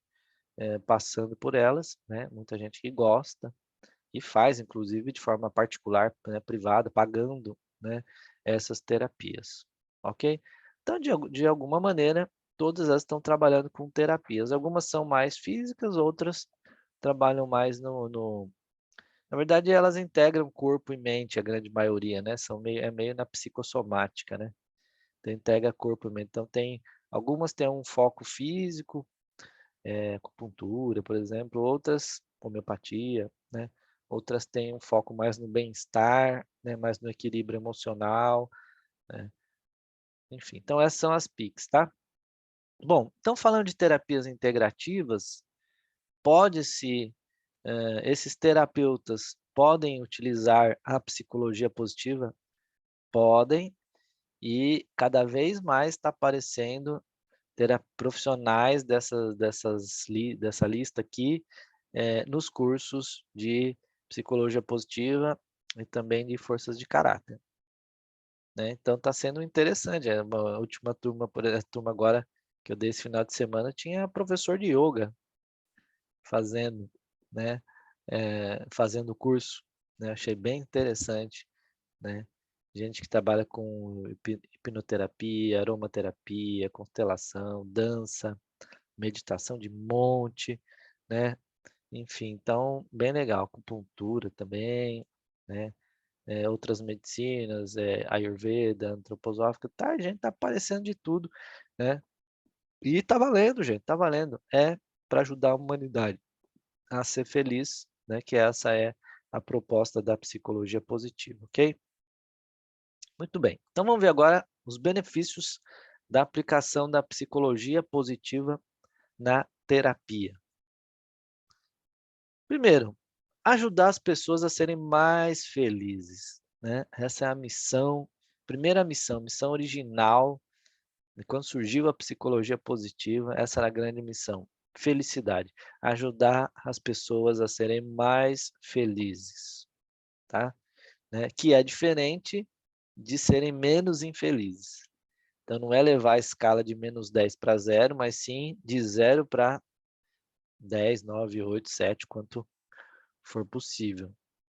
passando por elas, né, muita gente que gosta e faz inclusive de forma particular, né, privada, pagando, né, essas terapias, ok? Então de alguma maneira, todas elas estão trabalhando com terapias, algumas são mais físicas, outras trabalham mais na verdade elas integram corpo e mente, a grande maioria, né, meio na psicossomática, né. Então integra corpo e mente. Então algumas têm um foco físico, acupuntura, por exemplo, outras homeopatia, né, outras têm um foco mais no bem-estar, né, mais no equilíbrio emocional, né, enfim. Então essas são as PICs, tá. Bom, então falando de terapias integrativas, pode-se esses terapeutas podem utilizar a psicologia positiva? Podem, e cada vez mais está aparecendo profissionais dessa lista aqui, nos cursos de psicologia positiva e também de forças de caráter, né. Então está sendo interessante, uma última turma, a turma agora que eu dei esse final de semana tinha professor de yoga fazendo, né, fazendo o curso, né, achei bem interessante, né. Gente que trabalha com hipnoterapia, aromaterapia, constelação, dança, meditação de monte, né, enfim, então bem legal, acupuntura também, né, outras medicinas, ayurveda, antroposófica, tá, gente tá aparecendo de tudo, né, e tá valendo gente, tá valendo, é para ajudar a humanidade a ser feliz, né, que essa é a proposta da psicologia positiva, ok? Muito bem, então vamos ver agora os benefícios da aplicação da psicologia positiva na terapia. Primeiro, ajudar as pessoas a serem mais felizes, né? Essa é a missão, primeira missão, missão original. E quando surgiu a psicologia positiva, essa era a grande missão, felicidade, ajudar as pessoas a serem mais felizes, tá? Né? Que é diferente de serem menos infelizes. Então não é levar a escala de -10 para 0, mas sim de 0 para 10, 9, 8, 7, quanto for possível,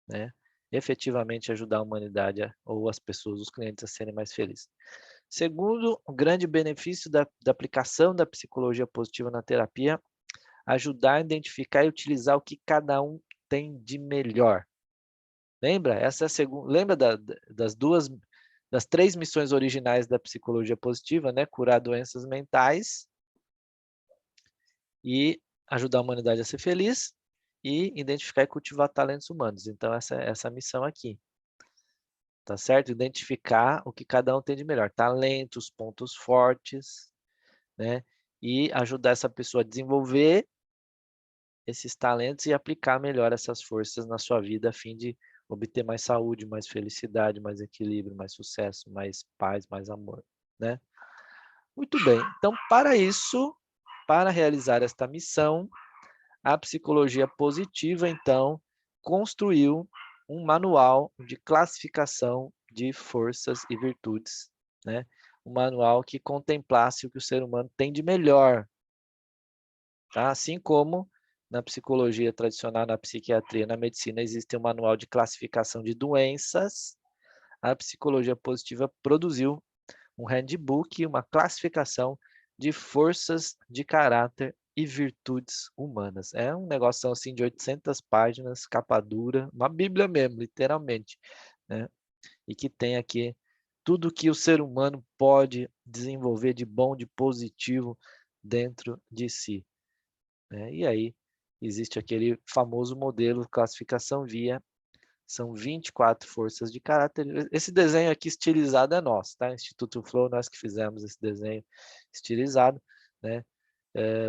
né? Efetivamente ajudar a humanidade ou as pessoas, os clientes a serem mais felizes. Segundo, o grande benefício da aplicação da psicologia positiva na terapia, ajudar a identificar e utilizar o que cada um tem de melhor. Lembra? Essa é a segunda. Lembra das 3 missões originais da psicologia positiva, né? Curar doenças mentais e ajudar a humanidade a ser feliz e identificar e cultivar talentos humanos. Então essa é a missão aqui. Tá certo? Identificar o que cada um tem de melhor, talentos, pontos fortes, né? E ajudar essa pessoa a desenvolver esses talentos e aplicar melhor essas forças na sua vida a fim de obter mais saúde, mais felicidade, mais equilíbrio, mais sucesso, mais paz, mais amor, né? Muito bem. Então, para isso, para realizar esta missão, a psicologia positiva, então, construiu um manual de classificação de forças e virtudes, né? Um manual que contemplasse o que o ser humano tem de melhor, tá? Assim como na psicologia tradicional, na psiquiatria, na medicina, existe um manual de classificação de doenças, a psicologia positiva produziu um handbook, uma classificação de forças de caráter e virtudes humanas. É um negócio assim de 800 páginas, capa dura, uma bíblia mesmo, literalmente, né? E que tem aqui tudo que o ser humano pode desenvolver de bom, de positivo dentro de si, né? E aí existe aquele famoso modelo classificação via, são 24 forças de caráter. Esse desenho aqui estilizado é nosso, tá? Instituto Flow, nós que fizemos esse desenho estilizado, né?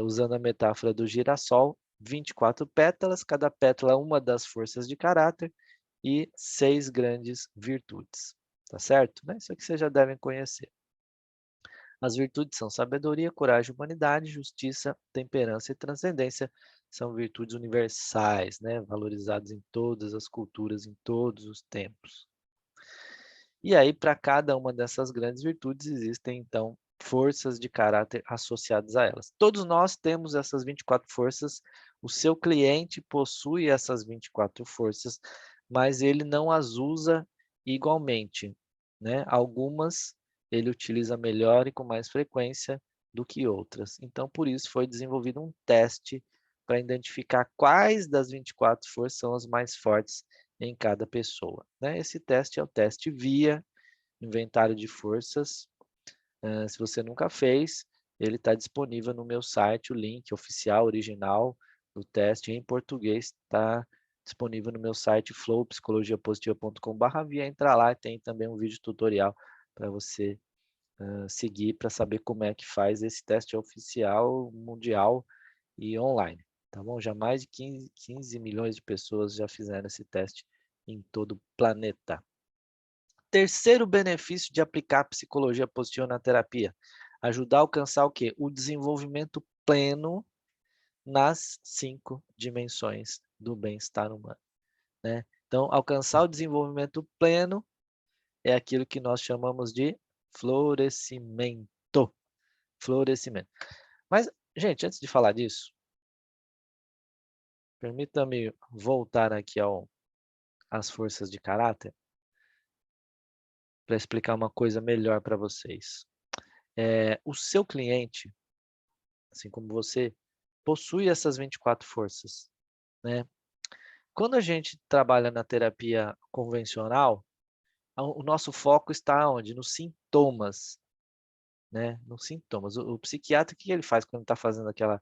Usando a metáfora do girassol, 24 pétalas, cada pétala é uma das forças de caráter e 6 grandes virtudes, tá certo? Né? Isso aqui vocês já devem conhecer. As virtudes são sabedoria, coragem, humanidade, justiça, temperança e transcendência. São virtudes universais, né? Valorizadas em todas as culturas, em todos os tempos. E aí, para cada uma dessas grandes virtudes, existem, então, forças de caráter associadas a elas. Todos nós temos essas 24 forças, o seu cliente possui essas 24 forças, mas ele não as usa igualmente, né? Algumas ele utiliza melhor e com mais frequência do que outras. Então, por isso foi desenvolvido um teste para identificar quais das 24 forças são as mais fortes em cada pessoa, né? Esse teste é o teste VIA, Inventário de Forças. Se você nunca fez, ele está disponível no meu site, o link oficial, original do teste em português está disponível no meu site flowpsicologiapositiva.com/via. Entra lá e tem também um vídeo tutorial para você seguir para saber como é que faz esse teste oficial, mundial e online, tá bom? Já mais de 15 milhões de pessoas já fizeram esse teste em todo o planeta. Terceiro benefício de aplicar a psicologia positiva na terapia, ajudar a alcançar o quê? O desenvolvimento pleno nas 5 dimensões do bem-estar humano, né? Então, alcançar o desenvolvimento pleno é aquilo que nós chamamos de florescimento. Florescimento. Mas, gente, antes de falar disso, permita-me voltar aqui às forças de caráter para explicar uma coisa melhor para vocês. O seu cliente, assim como você, possui essas 24 forças, né? Quando a gente trabalha na terapia convencional, o nosso foco está onde? Nos sintomas, né? Nos sintomas. O psiquiatra, o que ele faz quando está fazendo aquela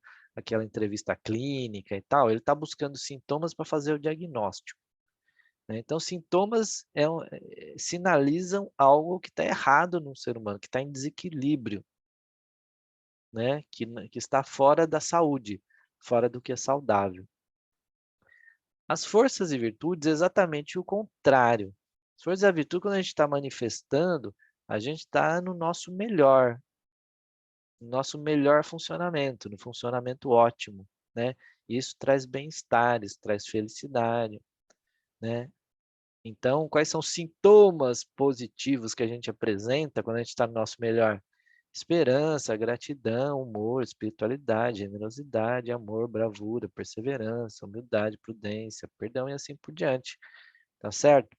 entrevista clínica e tal? Ele está buscando sintomas para fazer o diagnóstico, né? Então, sintomas sinalizam algo que está errado no ser humano, que está em desequilíbrio. né, que está fora da saúde, fora do que é saudável. As forças e virtudes, exatamente o contrário. As forças e a virtude, quando a gente está manifestando, a gente está no nosso melhor funcionamento, no funcionamento ótimo, né? Isso traz bem-estar, isso traz felicidade, né? Então, quais são os sintomas positivos que a gente apresenta quando a gente está no nosso melhor? Esperança, gratidão, humor, espiritualidade, generosidade, amor, bravura, perseverança, humildade, prudência, perdão e assim por diante, tá certo?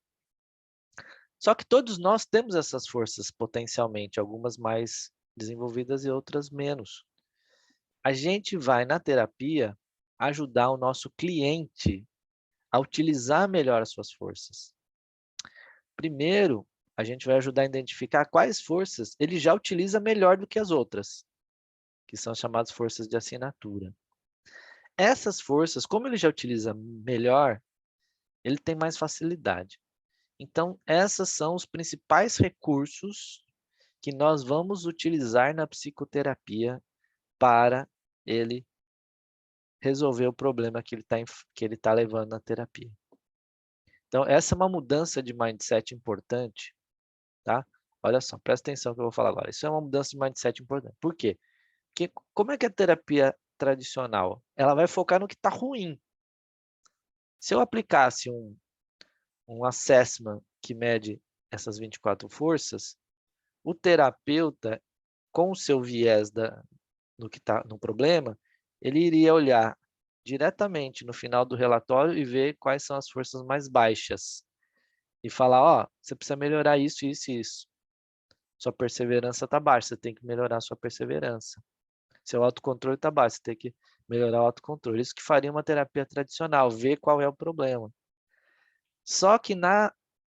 Só que todos nós temos essas forças potencialmente, algumas mais desenvolvidas e outras menos. A gente vai na terapia ajudar o nosso cliente a utilizar melhor as suas forças. Primeiro, a gente vai ajudar a identificar quais forças ele já utiliza melhor do que as outras, que são chamadas forças de assinatura. Essas forças, como ele já utiliza melhor, ele tem mais facilidade. Então, esses são os principais recursos que nós vamos utilizar na psicoterapia para ele resolver o problema que ele tá levando na terapia. Então, essa é uma mudança de mindset importante, tá? Olha só, presta atenção no que eu vou falar agora. Isso é uma mudança de mindset importante. Por quê? Porque como é que a terapia tradicional? Ela vai focar no que está ruim. Se eu aplicasse um assessment que mede essas 24 forças, o terapeuta, com o seu viés no que está no problema, ele iria olhar diretamente no final do relatório e ver quais são as forças mais baixas. E falar, ó, você precisa melhorar isso, isso e isso. Sua perseverança está baixa, você tem que melhorar a sua perseverança. Seu autocontrole está baixo, você tem que melhorar o autocontrole. Isso que faria uma terapia tradicional, ver qual é o problema. Só que na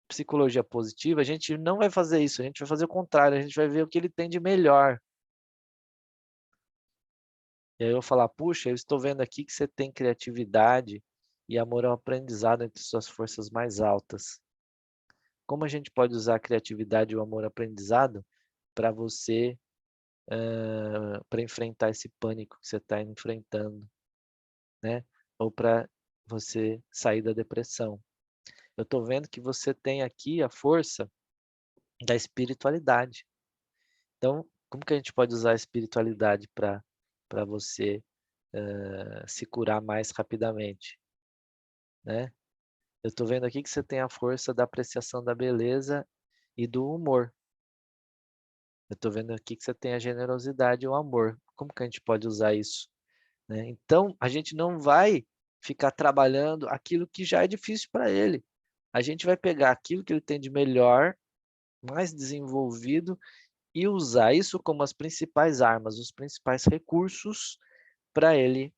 psicologia positiva, a gente não vai fazer isso, a gente vai fazer o contrário, a gente vai ver o que ele tem de melhor. E aí eu vou falar, puxa, eu estou vendo aqui que você tem criatividade e amor ao aprendizado entre suas forças mais altas. Como a gente pode usar a criatividade e o amor ao aprendizado para você, para enfrentar esse pânico que você está enfrentando, né? Ou para você sair da depressão. Eu estou vendo que você tem aqui a força da espiritualidade. Então, como que a gente pode usar a espiritualidade para você se curar mais rapidamente, né? Eu estou vendo aqui que você tem a força da apreciação da beleza e do humor. Eu estou vendo aqui que você tem a generosidade e o amor. Como que a gente pode usar isso, né? Então, a gente não vai ficar trabalhando aquilo que já é difícil para ele. A gente vai pegar aquilo que ele tem de melhor, mais desenvolvido, e usar isso como as principais armas, os principais recursos para ele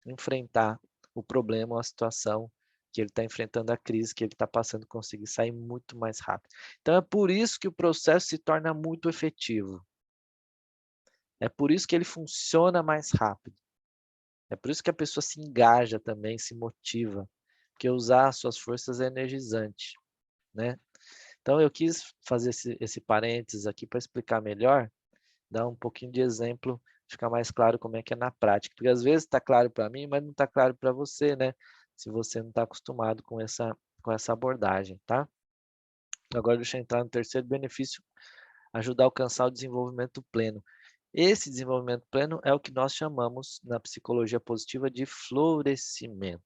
enfrentar o problema ou a situação que ele está enfrentando, a crise que ele está passando, conseguir sair muito mais rápido. Então é por isso que o processo se torna muito efetivo. É por isso que ele funciona mais rápido. É por isso que a pessoa se engaja também, se motiva, porque usar as suas forças é energizante, né? Então eu quis fazer esse parênteses aqui para explicar melhor, dar um pouquinho de exemplo, ficar mais claro como é que é na prática. Porque às vezes está claro para mim, mas não está claro para você, né? Se você não está acostumado com essa abordagem, tá? Agora deixa eu entrar no terceiro benefício, ajudar a alcançar o desenvolvimento pleno. Esse desenvolvimento pleno é o que nós chamamos na psicologia positiva de florescimento.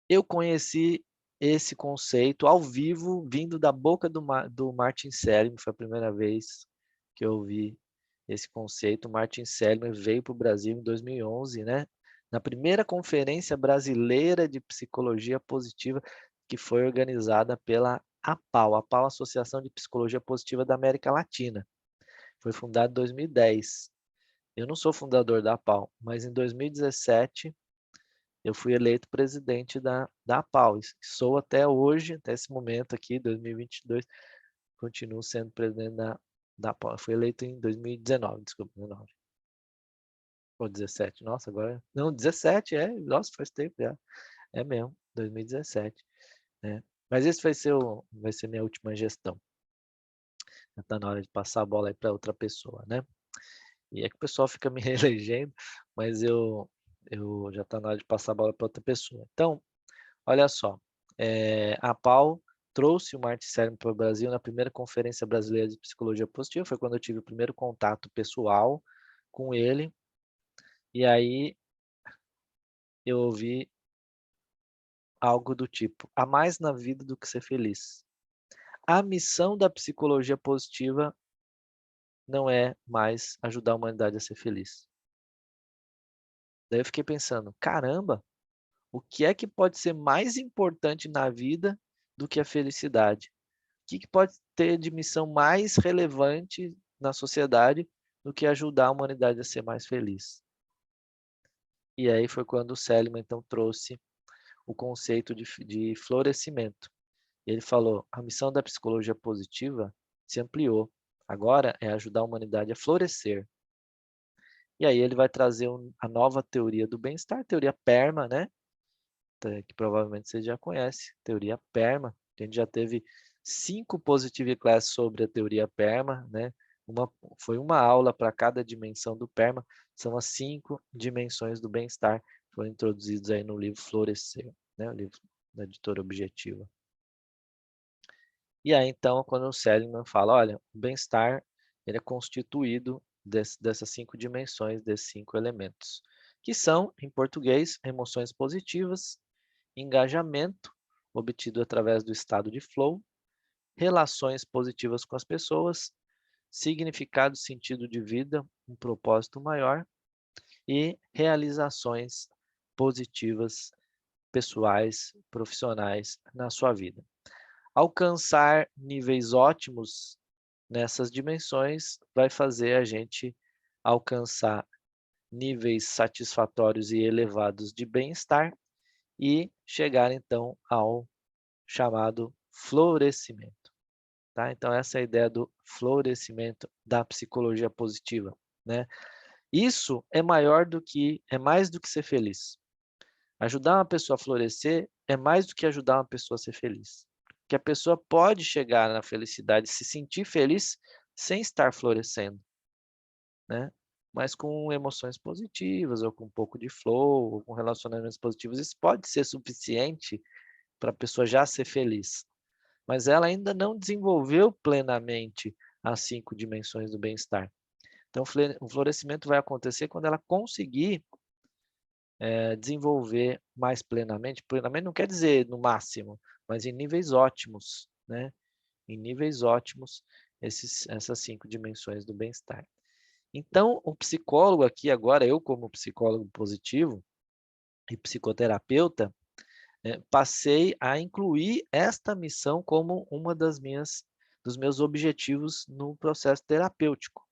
Eu conheci esse conceito ao vivo, vindo da boca do Martin Seligman, foi a primeira vez que eu ouvi esse conceito. O Martin Seligman veio para o Brasil em 2011, né? Na primeira conferência brasileira de psicologia positiva, que foi organizada pela APAU, Associação de Psicologia Positiva da América Latina. Foi fundada em 2010. Eu não sou fundador da APAU, mas em 2017 eu fui eleito presidente da APAU. Sou até hoje, até esse momento aqui, 2022, continuo sendo presidente da APAU. Fui eleito em 2019, desculpa, 19. Ou 17, nossa, agora... Não, 17, nossa, faz tempo já. É mesmo, 2017, né? Mas esse vai ser minha última gestão. Já está na hora de passar a bola aí para outra pessoa, né. E é que o pessoal fica me reelegendo, mas eu já está na hora de passar a bola para outra pessoa. Então, olha só, a PAU trouxe o Martin Seligman para o Brasil na primeira Conferência Brasileira de Psicologia Positiva, foi quando eu tive o primeiro contato pessoal com ele, e aí eu ouvi algo do tipo: "Há mais na vida do que ser feliz". A missão da psicologia positiva não é mais ajudar a humanidade a ser feliz. Daí eu fiquei pensando: "Caramba, o que é que pode ser mais importante na vida do que a felicidade? O que que pode ter de missão mais relevante na sociedade do que ajudar a humanidade a ser mais feliz?". E aí foi quando o Seligman então trouxe o conceito de florescimento. Ele falou: "A missão da psicologia positiva se ampliou. Agora é ajudar a humanidade a florescer". E aí ele vai trazer a nova teoria do bem-estar, teoria PERMA, né, que provavelmente você já conhece, teoria PERMA. A gente já teve 5 Positive Class sobre a teoria PERMA, né, foi uma aula para cada dimensão do PERMA, são as 5 dimensões do bem-estar, que foram introduzidos aí no livro Florescer, né, o livro da editora Objetiva. E aí então, quando o Seligman fala: "Olha, o bem-estar, ele é constituído dessas 5 dimensões, desses 5 elementos", que são, em português, emoções positivas, engajamento, obtido através do estado de flow, relações positivas com as pessoas, significado, sentido de vida, um propósito maior e realizações positivas, pessoais, profissionais na sua vida. Alcançar níveis ótimos nessas dimensões vai fazer a gente alcançar níveis satisfatórios e elevados de bem-estar e chegar então ao chamado florescimento, tá? Então essa é a ideia do florescimento da psicologia positiva, né? Isso é mais do que ser feliz. Ajudar uma pessoa a florescer é mais do que ajudar uma pessoa a ser feliz. Que a pessoa pode chegar na felicidade, se sentir feliz sem estar florescendo, né? Mas com emoções positivas, ou com um pouco de flow, ou com relacionamentos positivos, isso pode ser suficiente para a pessoa já ser feliz. Mas ela ainda não desenvolveu plenamente as 5 dimensões do bem-estar. Então, o florescimento vai acontecer quando ela conseguir desenvolver mais plenamente. Plenamente não quer dizer no máximo, mas em níveis ótimos, né? Em níveis ótimos, essas 5 dimensões do bem-estar. Então, o psicólogo aqui agora, eu como psicólogo positivo e psicoterapeuta, passei a incluir esta missão como uma dos meus objetivos no processo terapêutico,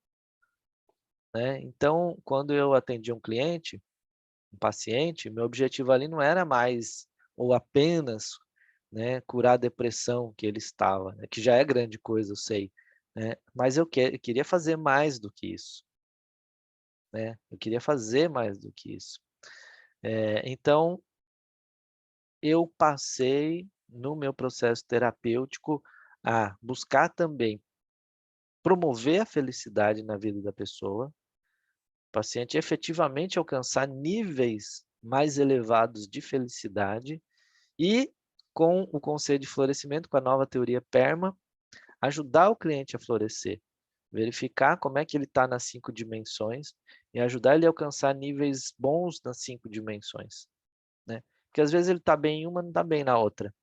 né. Então, quando eu atendi um cliente, um paciente, meu objetivo ali não era mais ou apenas, né, curar a depressão que ele estava, né, que já é grande coisa, eu sei, né, mas eu queria fazer mais do que isso, né, eu queria fazer mais do que isso. Então eu passei, no meu processo terapêutico, a buscar também promover a felicidade na vida da pessoa, o paciente efetivamente alcançar níveis mais elevados de felicidade e, com o conceito de florescimento, com a nova teoria PERMA, ajudar o cliente a florescer, verificar como é que ele está nas 5 dimensões e ajudar ele a alcançar níveis bons nas 5 dimensões, né. Porque às vezes ele está bem em uma, não está bem na outra.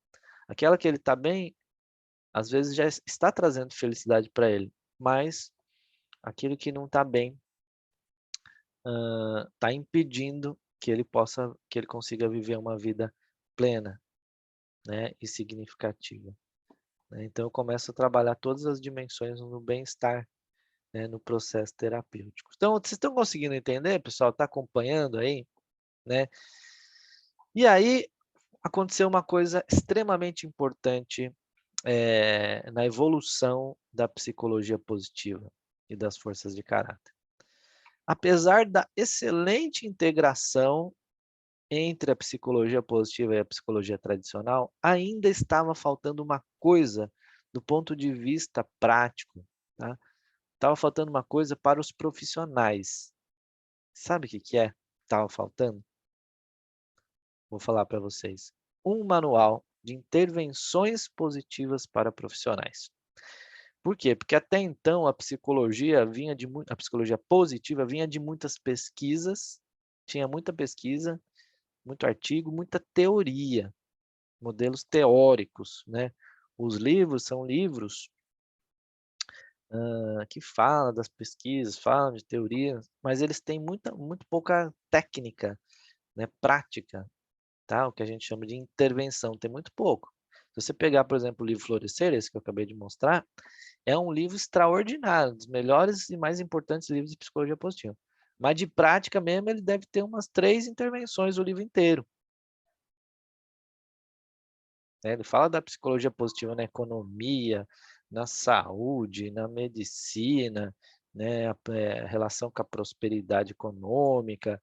Aquela que ele está bem, às vezes já está trazendo felicidade para ele, mas aquilo que não está bem, está impedindo que ele consiga viver uma vida plena, né, e significativa, né. Então eu começo a trabalhar todas as dimensões no bem-estar, né, no processo terapêutico. Então, vocês estão conseguindo entender, pessoal? Está acompanhando aí, né? E aí aconteceu uma coisa extremamente importante, na evolução da psicologia positiva e das forças de caráter. Apesar da excelente integração entre a psicologia positiva e a psicologia tradicional, ainda estava faltando uma coisa do ponto de vista prático. tá? Estava faltando uma coisa para os profissionais. Sabe o que que é? Estava faltando? Vou falar para vocês. Um manual de intervenções positivas para profissionais. Por quê? Porque até então a psicologia vinha de a psicologia positiva vinha de muitas pesquisas, tinha muita pesquisa, muito artigo, muita teoria, modelos teóricos, né? Os livros são livros que falam das pesquisas, falam de teoria, mas eles têm muito pouca técnica, né, prática, tá? O que a gente chama de intervenção, tem muito pouco. Se você pegar, por exemplo, o livro Florescer, esse que eu acabei de mostrar, é um livro extraordinário, um dos melhores e mais importantes livros de psicologia positiva. Mas de prática mesmo, ele deve ter umas 3 intervenções o livro inteiro. Né? Ele fala da psicologia positiva na economia, na saúde, na medicina, né? A relação com a prosperidade econômica,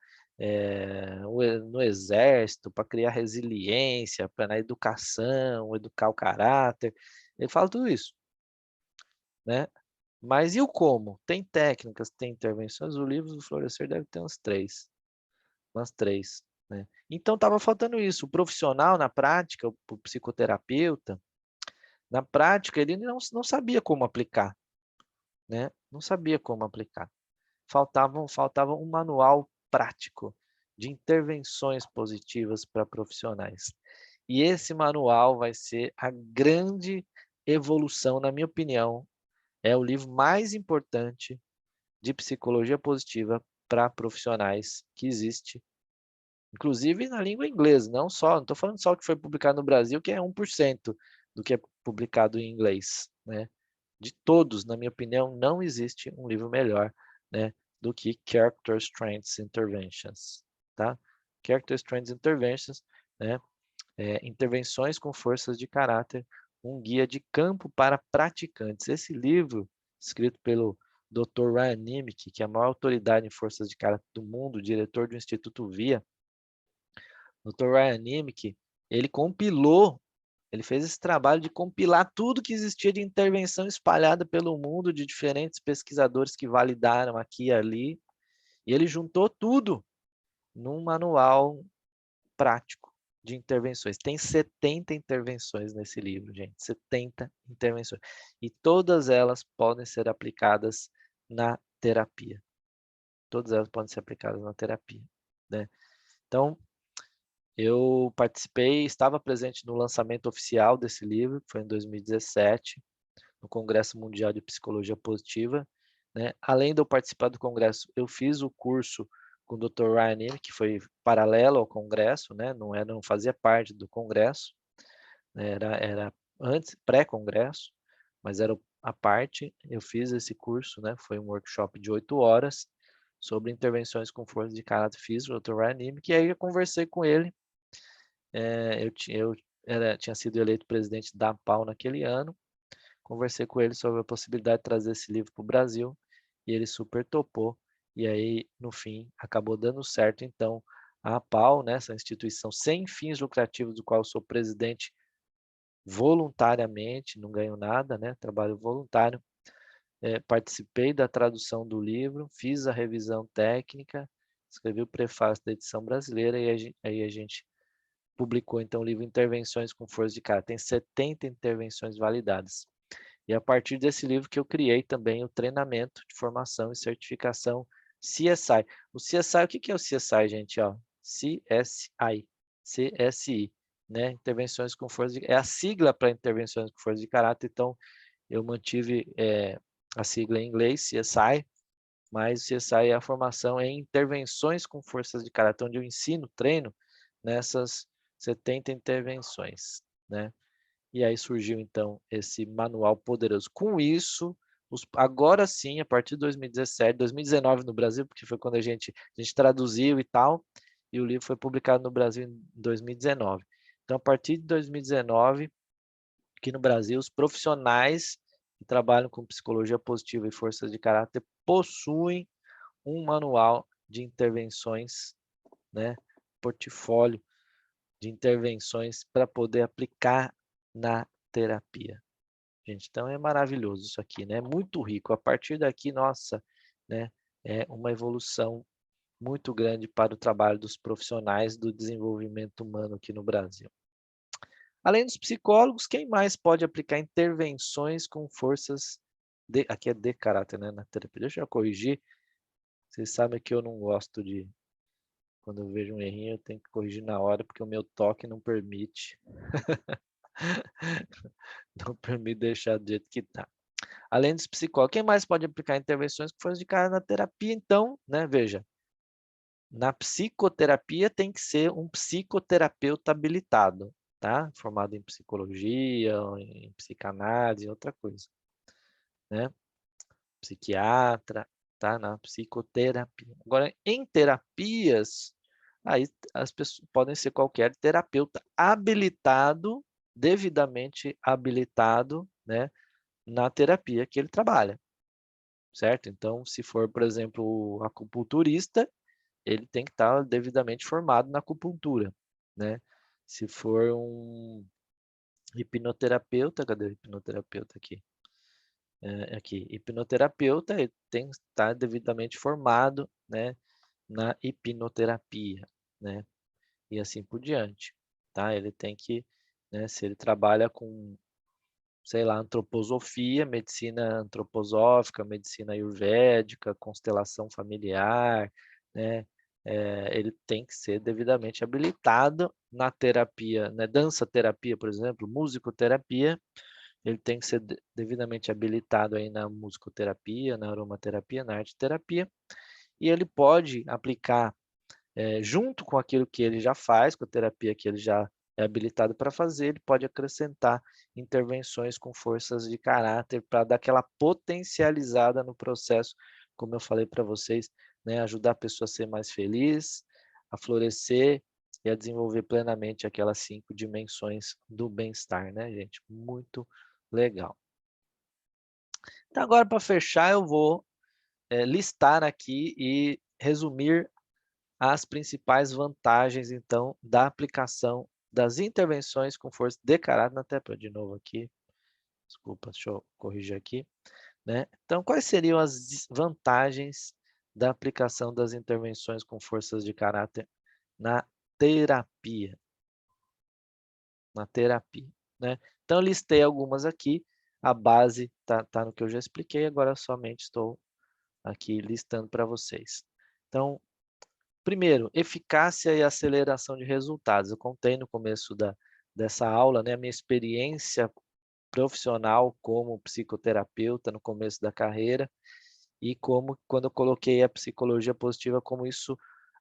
no exército, para criar resiliência, para na educação, educar o caráter. Ele fala tudo isso, né? Mas e o como? Tem técnicas, tem intervenções, o livro do Florescer deve ter umas 3, né. Então estava faltando isso, o profissional na prática, o psicoterapeuta, na prática ele não sabia como aplicar, né, não sabia como aplicar. Faltava um manual prático de intervenções positivas para profissionais. E esse manual vai ser a grande evolução, na minha opinião, é o livro mais importante de psicologia positiva para profissionais que existe, inclusive na língua inglesa, não estou falando só o que foi publicado no Brasil, que é 1% do que é publicado em inglês, né. De todos, na minha opinião, não existe um livro melhor, né, do que Character Strengths Interventions, tá. Character Strengths Interventions, né, intervenções com forças de caráter, um guia de campo para praticantes. Esse livro, escrito pelo Dr. Ryan Nimick, que é a maior autoridade em forças de caráter do mundo, diretor do Instituto VIA, Dr. Ryan Nimick, ele compilou, ele fez esse trabalho de compilar tudo que existia de intervenção espalhada pelo mundo, de diferentes pesquisadores que validaram aqui e ali, e ele juntou tudo num manual prático de intervenções. Tem 70 intervenções nesse livro, gente, 70 intervenções. E todas elas podem ser aplicadas na terapia. Todas elas podem ser aplicadas na terapia, né. Então, eu estava presente no lançamento oficial desse livro, que foi em 2017, no Congresso Mundial de Psicologia Positiva, né. Além de eu participar do congresso, eu fiz o curso com o Dr. Ryan Nimick, que foi paralelo ao congresso, né, não fazia parte do congresso, né, era antes, pré-congresso, mas era a parte. Eu fiz esse curso, né, foi um workshop de 8 horas sobre intervenções com força de caráter físico, Dr. Ryan Nimick, e aí eu conversei com ele. Eu tinha sido eleito presidente da APAU naquele ano, conversei com ele sobre a possibilidade de trazer esse livro para o Brasil, e ele super topou, e aí, no fim, acabou dando certo. Então, a APAU, né, essa instituição sem fins lucrativos, do qual eu sou presidente voluntariamente, não ganho nada, né, trabalho voluntário, participei da tradução do livro, fiz a revisão técnica, escrevi o prefácio da edição brasileira, e aí a gente publicou então o livro Intervenções com Força de Caráter. Tem 70 intervenções validadas. E a partir desse livro que eu criei também o treinamento de formação e certificação CSI. O CSI, o que é o CSI, gente? Ó, CSI, CSI, né? Intervenções com força de, é a sigla para intervenções com força de caráter. Então, eu mantive a sigla em inglês, CSI, mas o CSI é a formação em intervenções com forças de caráter, onde eu ensino, treino nessas 70 intervenções, né. E aí surgiu então esse manual poderoso. Com isso, agora sim, a partir de 2017, 2019 no Brasil, porque foi quando a gente traduziu e tal, e o livro foi publicado no Brasil em 2019. Então, a partir de 2019, aqui no Brasil, os profissionais que trabalham com psicologia positiva e forças de caráter possuem um manual de intervenções, né, portfólio de intervenções para poder aplicar na terapia. gente. Então é maravilhoso isso aqui, né? Muito rico. A partir daqui, nossa, né? É uma evolução muito grande para o trabalho dos profissionais do desenvolvimento humano aqui no Brasil. Além dos psicólogos, quem mais pode aplicar intervenções com forças de, aqui é de caráter, né, na terapia. Deixa eu corrigir. Vocês sabem que eu não gosto de, quando eu vejo um errinho, eu tenho que corrigir na hora, porque o meu toque não permite, não permite deixar do jeito que está. Além dos psicólogos, quem mais pode aplicar intervenções com forças de caráter na terapia? Então, né, veja, na psicoterapia tem que ser um psicoterapeuta habilitado, tá? Formado em psicologia, em psicanálise, outra coisa, né? Psiquiatra, tá? Na psicoterapia. Agora, em terapias, aí as pessoas podem ser qualquer terapeuta habilitado, devidamente habilitado, né? Na terapia que ele trabalha, certo? Então, se for, por exemplo, o acupunturista, ele tem que estar devidamente formado na acupuntura, né? Se for um hipnoterapeuta, cadê o hipnoterapeuta aqui? Aqui, hipnoterapeuta, ele tem que estar devidamente formado, né, na hipnoterapia, né? E assim por diante, tá? Ele tem que, né, se ele trabalha com, sei lá, antroposofia, medicina antroposófica, medicina ayurvédica, constelação familiar, né? Ele tem que ser devidamente habilitado na terapia, né? Dança terapia, por exemplo, musicoterapia, ele tem que ser devidamente habilitado aí na musicoterapia, na aromaterapia, na arte terapia, e ele pode aplicar junto com aquilo que ele já faz, com a terapia que ele já é habilitado para fazer, ele pode acrescentar intervenções com forças de caráter para dar aquela potencializada no processo, como eu falei para vocês, né, ajudar a pessoa a ser mais feliz, a florescer e a desenvolver plenamente aquelas 5 dimensões do bem-estar, né, gente? Muito legal. Então, agora para fechar, eu vou listar aqui e resumir as principais vantagens, então, da aplicação das intervenções com força de caráter na terapia. De novo aqui, desculpa, deixa eu corrigir aqui, né? Então, quais seriam as vantagens da aplicação das intervenções com forças de caráter na terapia? Na terapia, né? Então, eu listei algumas aqui, a base tá no que eu já expliquei, agora somente estou aqui listando para vocês. Então, primeiro, eficácia e aceleração de resultados. Eu contei no começo dessa aula, né, a minha experiência profissional como psicoterapeuta no começo da carreira e como, quando eu coloquei a psicologia positiva, como isso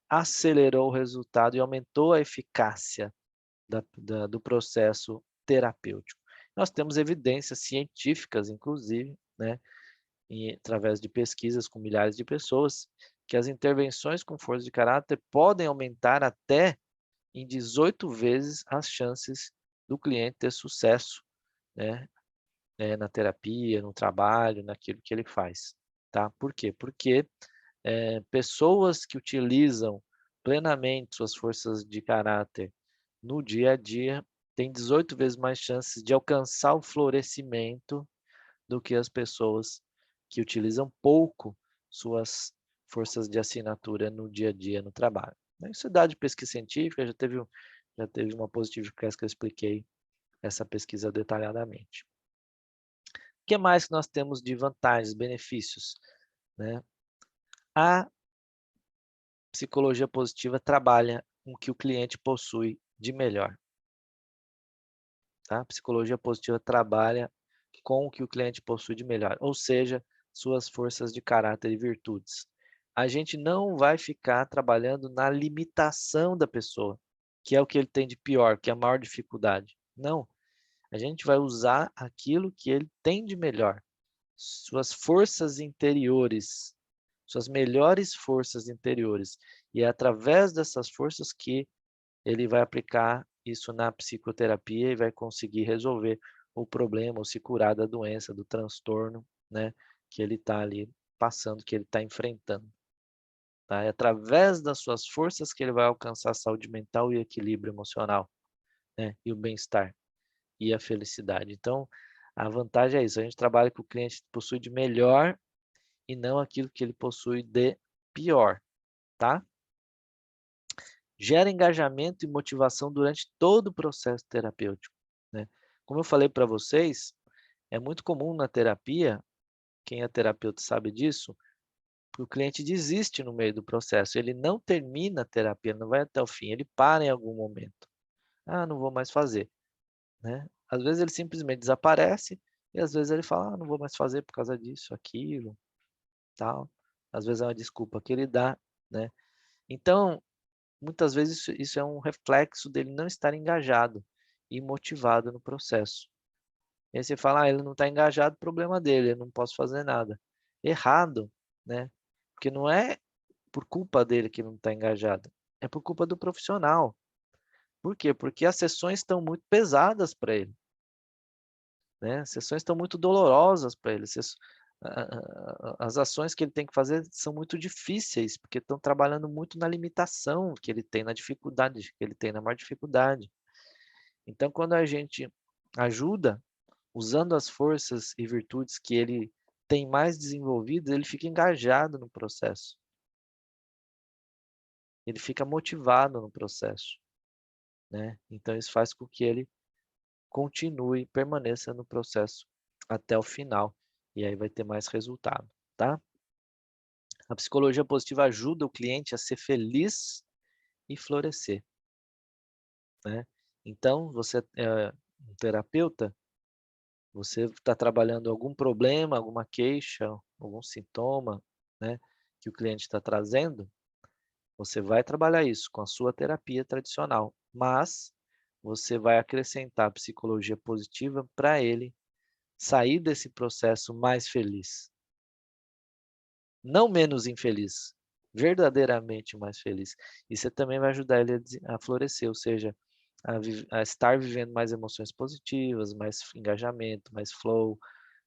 acelerou o resultado e aumentou a eficácia do processo terapêutico. Nós temos evidências científicas, inclusive, né, através de pesquisas com milhares de pessoas, que as intervenções com força de caráter podem aumentar até em 18 vezes as chances do cliente ter sucesso, né, na terapia, no trabalho, naquilo que ele faz. Tá? Por quê? Porque pessoas que utilizam plenamente suas forças de caráter no dia a dia têm 18 vezes mais chances de alcançar o florescimento do que as pessoas que utilizam pouco suas forças de assinatura no dia a dia no trabalho. Isso é dado de pesquisa científica, já teve uma Positivecast que eu expliquei essa pesquisa detalhadamente. O que mais que nós temos de vantagens, benefícios, né? A psicologia positiva trabalha com o que o cliente possui de melhor. Tá? A psicologia positiva trabalha com o que o cliente possui de melhor, ou seja, suas forças de caráter e virtudes. A gente não vai ficar trabalhando na limitação da pessoa, que é o que ele tem de pior, que é a maior dificuldade. Não, a gente vai usar aquilo que ele tem de melhor, suas forças interiores, suas melhores forças interiores. E é através dessas forças que ele vai aplicar isso na psicoterapia e vai conseguir resolver o problema ou se curar da doença, do transtorno, né, que ele está ali passando, que ele está enfrentando. Tá? É através das suas forças que ele vai alcançar a saúde mental e equilíbrio emocional, né, e o bem-estar e a felicidade. Então, A vantagem é isso, a gente trabalha com o cliente que possui de melhor e não aquilo que ele possui de pior, tá? Gera engajamento e motivação durante todo o processo terapêutico, né? Como eu falei para vocês, é muito comum na terapia, quem é terapeuta sabe disso, que o cliente desiste no meio do processo, ele não termina a terapia, não vai até o fim, ele para em algum momento. "Ah, não vou mais fazer", né. Às vezes ele simplesmente desaparece e às vezes ele fala: "Ah, não vou mais fazer por causa disso, aquilo, tal". Às vezes é uma desculpa que ele dá, né. Então, muitas vezes isso é um reflexo dele não estar engajado e motivado no processo. E aí você fala: "Ah, ele não está engajado, problema dele, eu não posso fazer nada". Errado, né, porque não é por culpa dele que não está engajado, é por culpa do profissional. Por quê? Porque as sessões estão muito pesadas para ele, né, as sessões estão muito dolorosas para ele, as ações que ele tem que fazer são muito difíceis, porque estão trabalhando muito na limitação que ele tem, na dificuldade que ele tem, na maior dificuldade. Então quando a gente ajuda, usando as forças e virtudes que ele tem mais desenvolvidas, ele fica engajado no processo, ele fica motivado no processo, né. Então isso faz com que ele continue, permaneça no processo até o final, e aí vai ter mais resultado, tá. A psicologia positiva ajuda o cliente a ser feliz e florescer, né. Então você é um terapeuta, você está trabalhando algum problema, alguma queixa, algum sintoma, né, que o cliente está trazendo, você vai trabalhar isso com a sua terapia tradicional, mas você vai acrescentar psicologia positiva para ele sair desse processo mais feliz, não menos infeliz, verdadeiramente mais feliz. E você também vai ajudar ele a florescer, ou seja, a estar vivendo mais emoções positivas, mais engajamento, mais flow,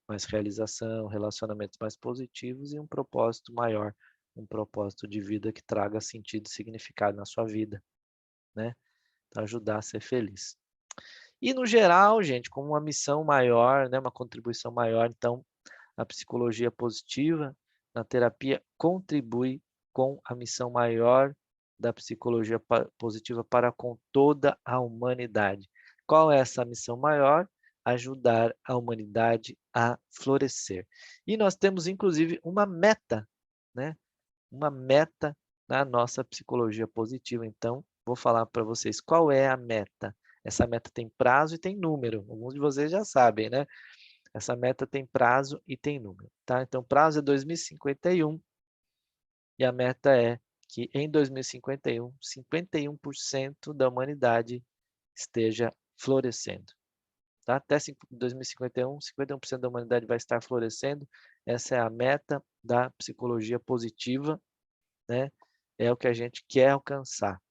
mais realização, relacionamentos mais positivos e um propósito maior, um propósito de vida que traga sentido e significado na sua vida, né? Então, ajudar a ser feliz. E no geral, gente, como uma missão maior, né, uma contribuição maior, então a psicologia positiva na terapia contribui com a missão maior da psicologia positiva para com toda a humanidade. Qual é essa missão maior? Ajudar a humanidade a florescer. E nós temos inclusive uma meta, né? Uma meta na nossa psicologia positiva. Então, vou falar para vocês qual é a meta. Essa meta tem prazo e tem número. Alguns de vocês já sabem, né? Essa meta tem prazo e tem número, tá? Então, o prazo é 2051 e a meta é que em 2051, 51% da humanidade esteja florescendo, tá? Até 2051, 51% da humanidade vai estar florescendo. Essa é a meta da psicologia positiva, né? É o que a gente quer alcançar,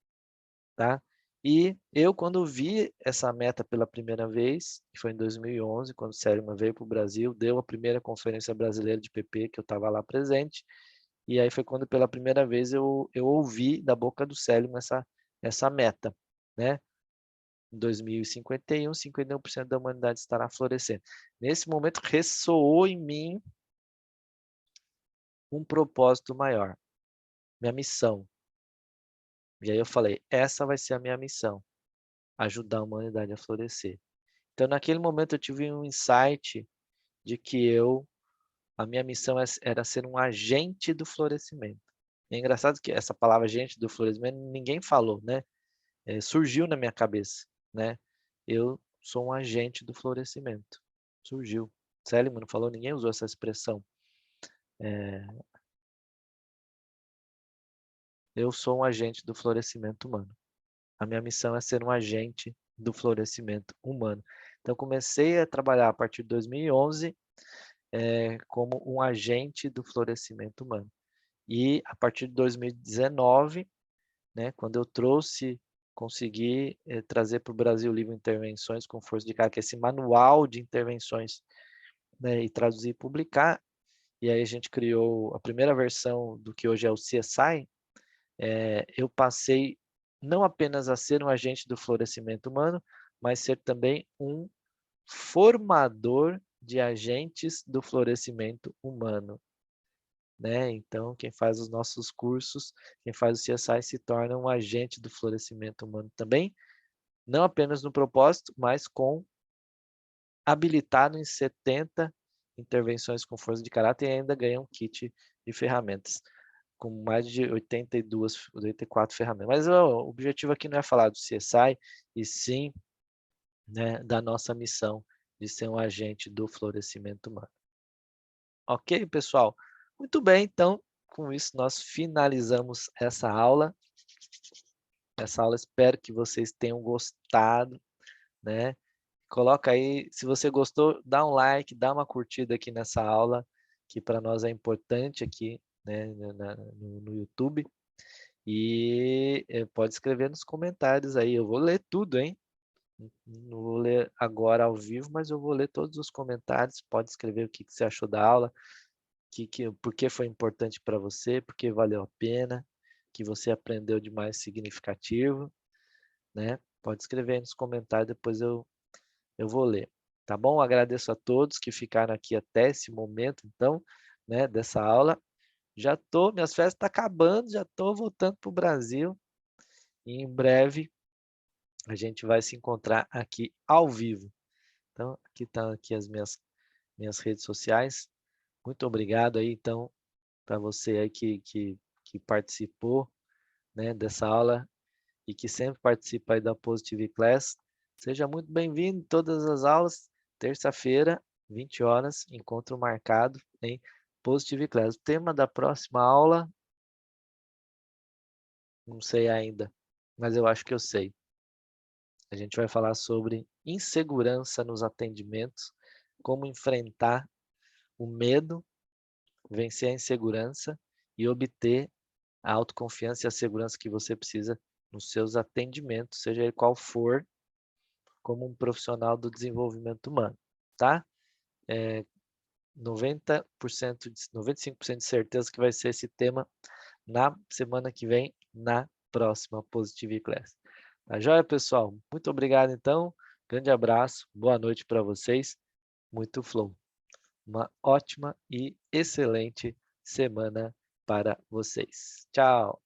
tá? E eu, quando vi essa meta pela primeira vez, que foi em 2011, quando o Céliman veio para o Brasil, deu a primeira conferência brasileira de PP, que eu estava lá presente, e aí foi quando pela primeira vez eu ouvi da boca do Céliman essa meta, né? Em 2051, 51% da humanidade estará florescendo. Nesse momento ressoou em mim um propósito maior, minha missão. E aí eu falei, essa vai ser a minha missão, ajudar a humanidade a florescer. Então, naquele momento, eu tive um insight de que a minha missão era ser um agente do florescimento. É engraçado que essa palavra agente do florescimento ninguém falou, né? Surgiu na minha cabeça, né? Eu sou um agente do florescimento. Surgiu. Seligman não falou, ninguém usou essa expressão. Eu sou um agente do florescimento humano. A minha missão é ser um agente do florescimento humano. Então, comecei a trabalhar a partir de 2011 como um agente do florescimento humano. E a partir de 2019, né, quando eu consegui trazer para o Brasil o livro Intervenções com Força de Cara, que é esse manual de intervenções, né, e traduzir e publicar, e aí a gente criou a primeira versão do que hoje é o CSI, eu passei não apenas a ser um agente do florescimento humano, mas ser também um formador de agentes do florescimento humano, né? Então, quem faz os nossos cursos, quem faz o CSI se torna um agente do florescimento humano também, não apenas no propósito, mas habilitado em 70 intervenções com força de caráter e ainda ganha um kit de ferramentas com mais de 82, 84 ferramentas. Mas o objetivo aqui não é falar do CSI, e sim, né, da nossa missão de ser um agente do florescimento humano. Ok, pessoal? Muito bem, então, com isso nós finalizamos essa aula. Espero que vocês tenham gostado, né? Coloca aí, se você gostou, dá um like, dá uma curtida aqui nessa aula, que para nós é importante aqui, né, no YouTube. E pode escrever nos comentários aí, eu vou ler tudo, hein? Não vou ler agora ao vivo, mas eu vou ler todos os comentários. Pode escrever o que você achou da aula, por que foi importante para você, por que valeu a pena, que você aprendeu de mais significativo, né? Pode escrever aí nos comentários, depois eu vou ler, tá bom? Agradeço a todos que ficaram aqui até esse momento, então, né, dessa aula. Minhas férias estão acabando, já estou voltando para o Brasil. E em breve a gente vai se encontrar aqui ao vivo. Então, aqui estão aqui as minhas redes sociais. Muito obrigado aí, então, para você aí que participou, né, dessa aula e que sempre participa aí da Positive Class. Seja muito bem-vindo em todas as aulas. Terça-feira, 20 horas, encontro marcado em Positive Class. O tema da próxima aula, não sei ainda, mas eu acho que eu sei. A gente vai falar sobre insegurança nos atendimentos, como enfrentar o medo, vencer a insegurança e obter a autoconfiança e a segurança que você precisa nos seus atendimentos, seja ele qual for, como um profissional do desenvolvimento humano, tá? 90%, 95% de certeza que vai ser esse tema na semana que vem, na próxima Positive Class. Tá joia, pessoal? Muito obrigado, então. Grande abraço, boa noite para vocês. Muito flow. Uma ótima e excelente semana para vocês. Tchau!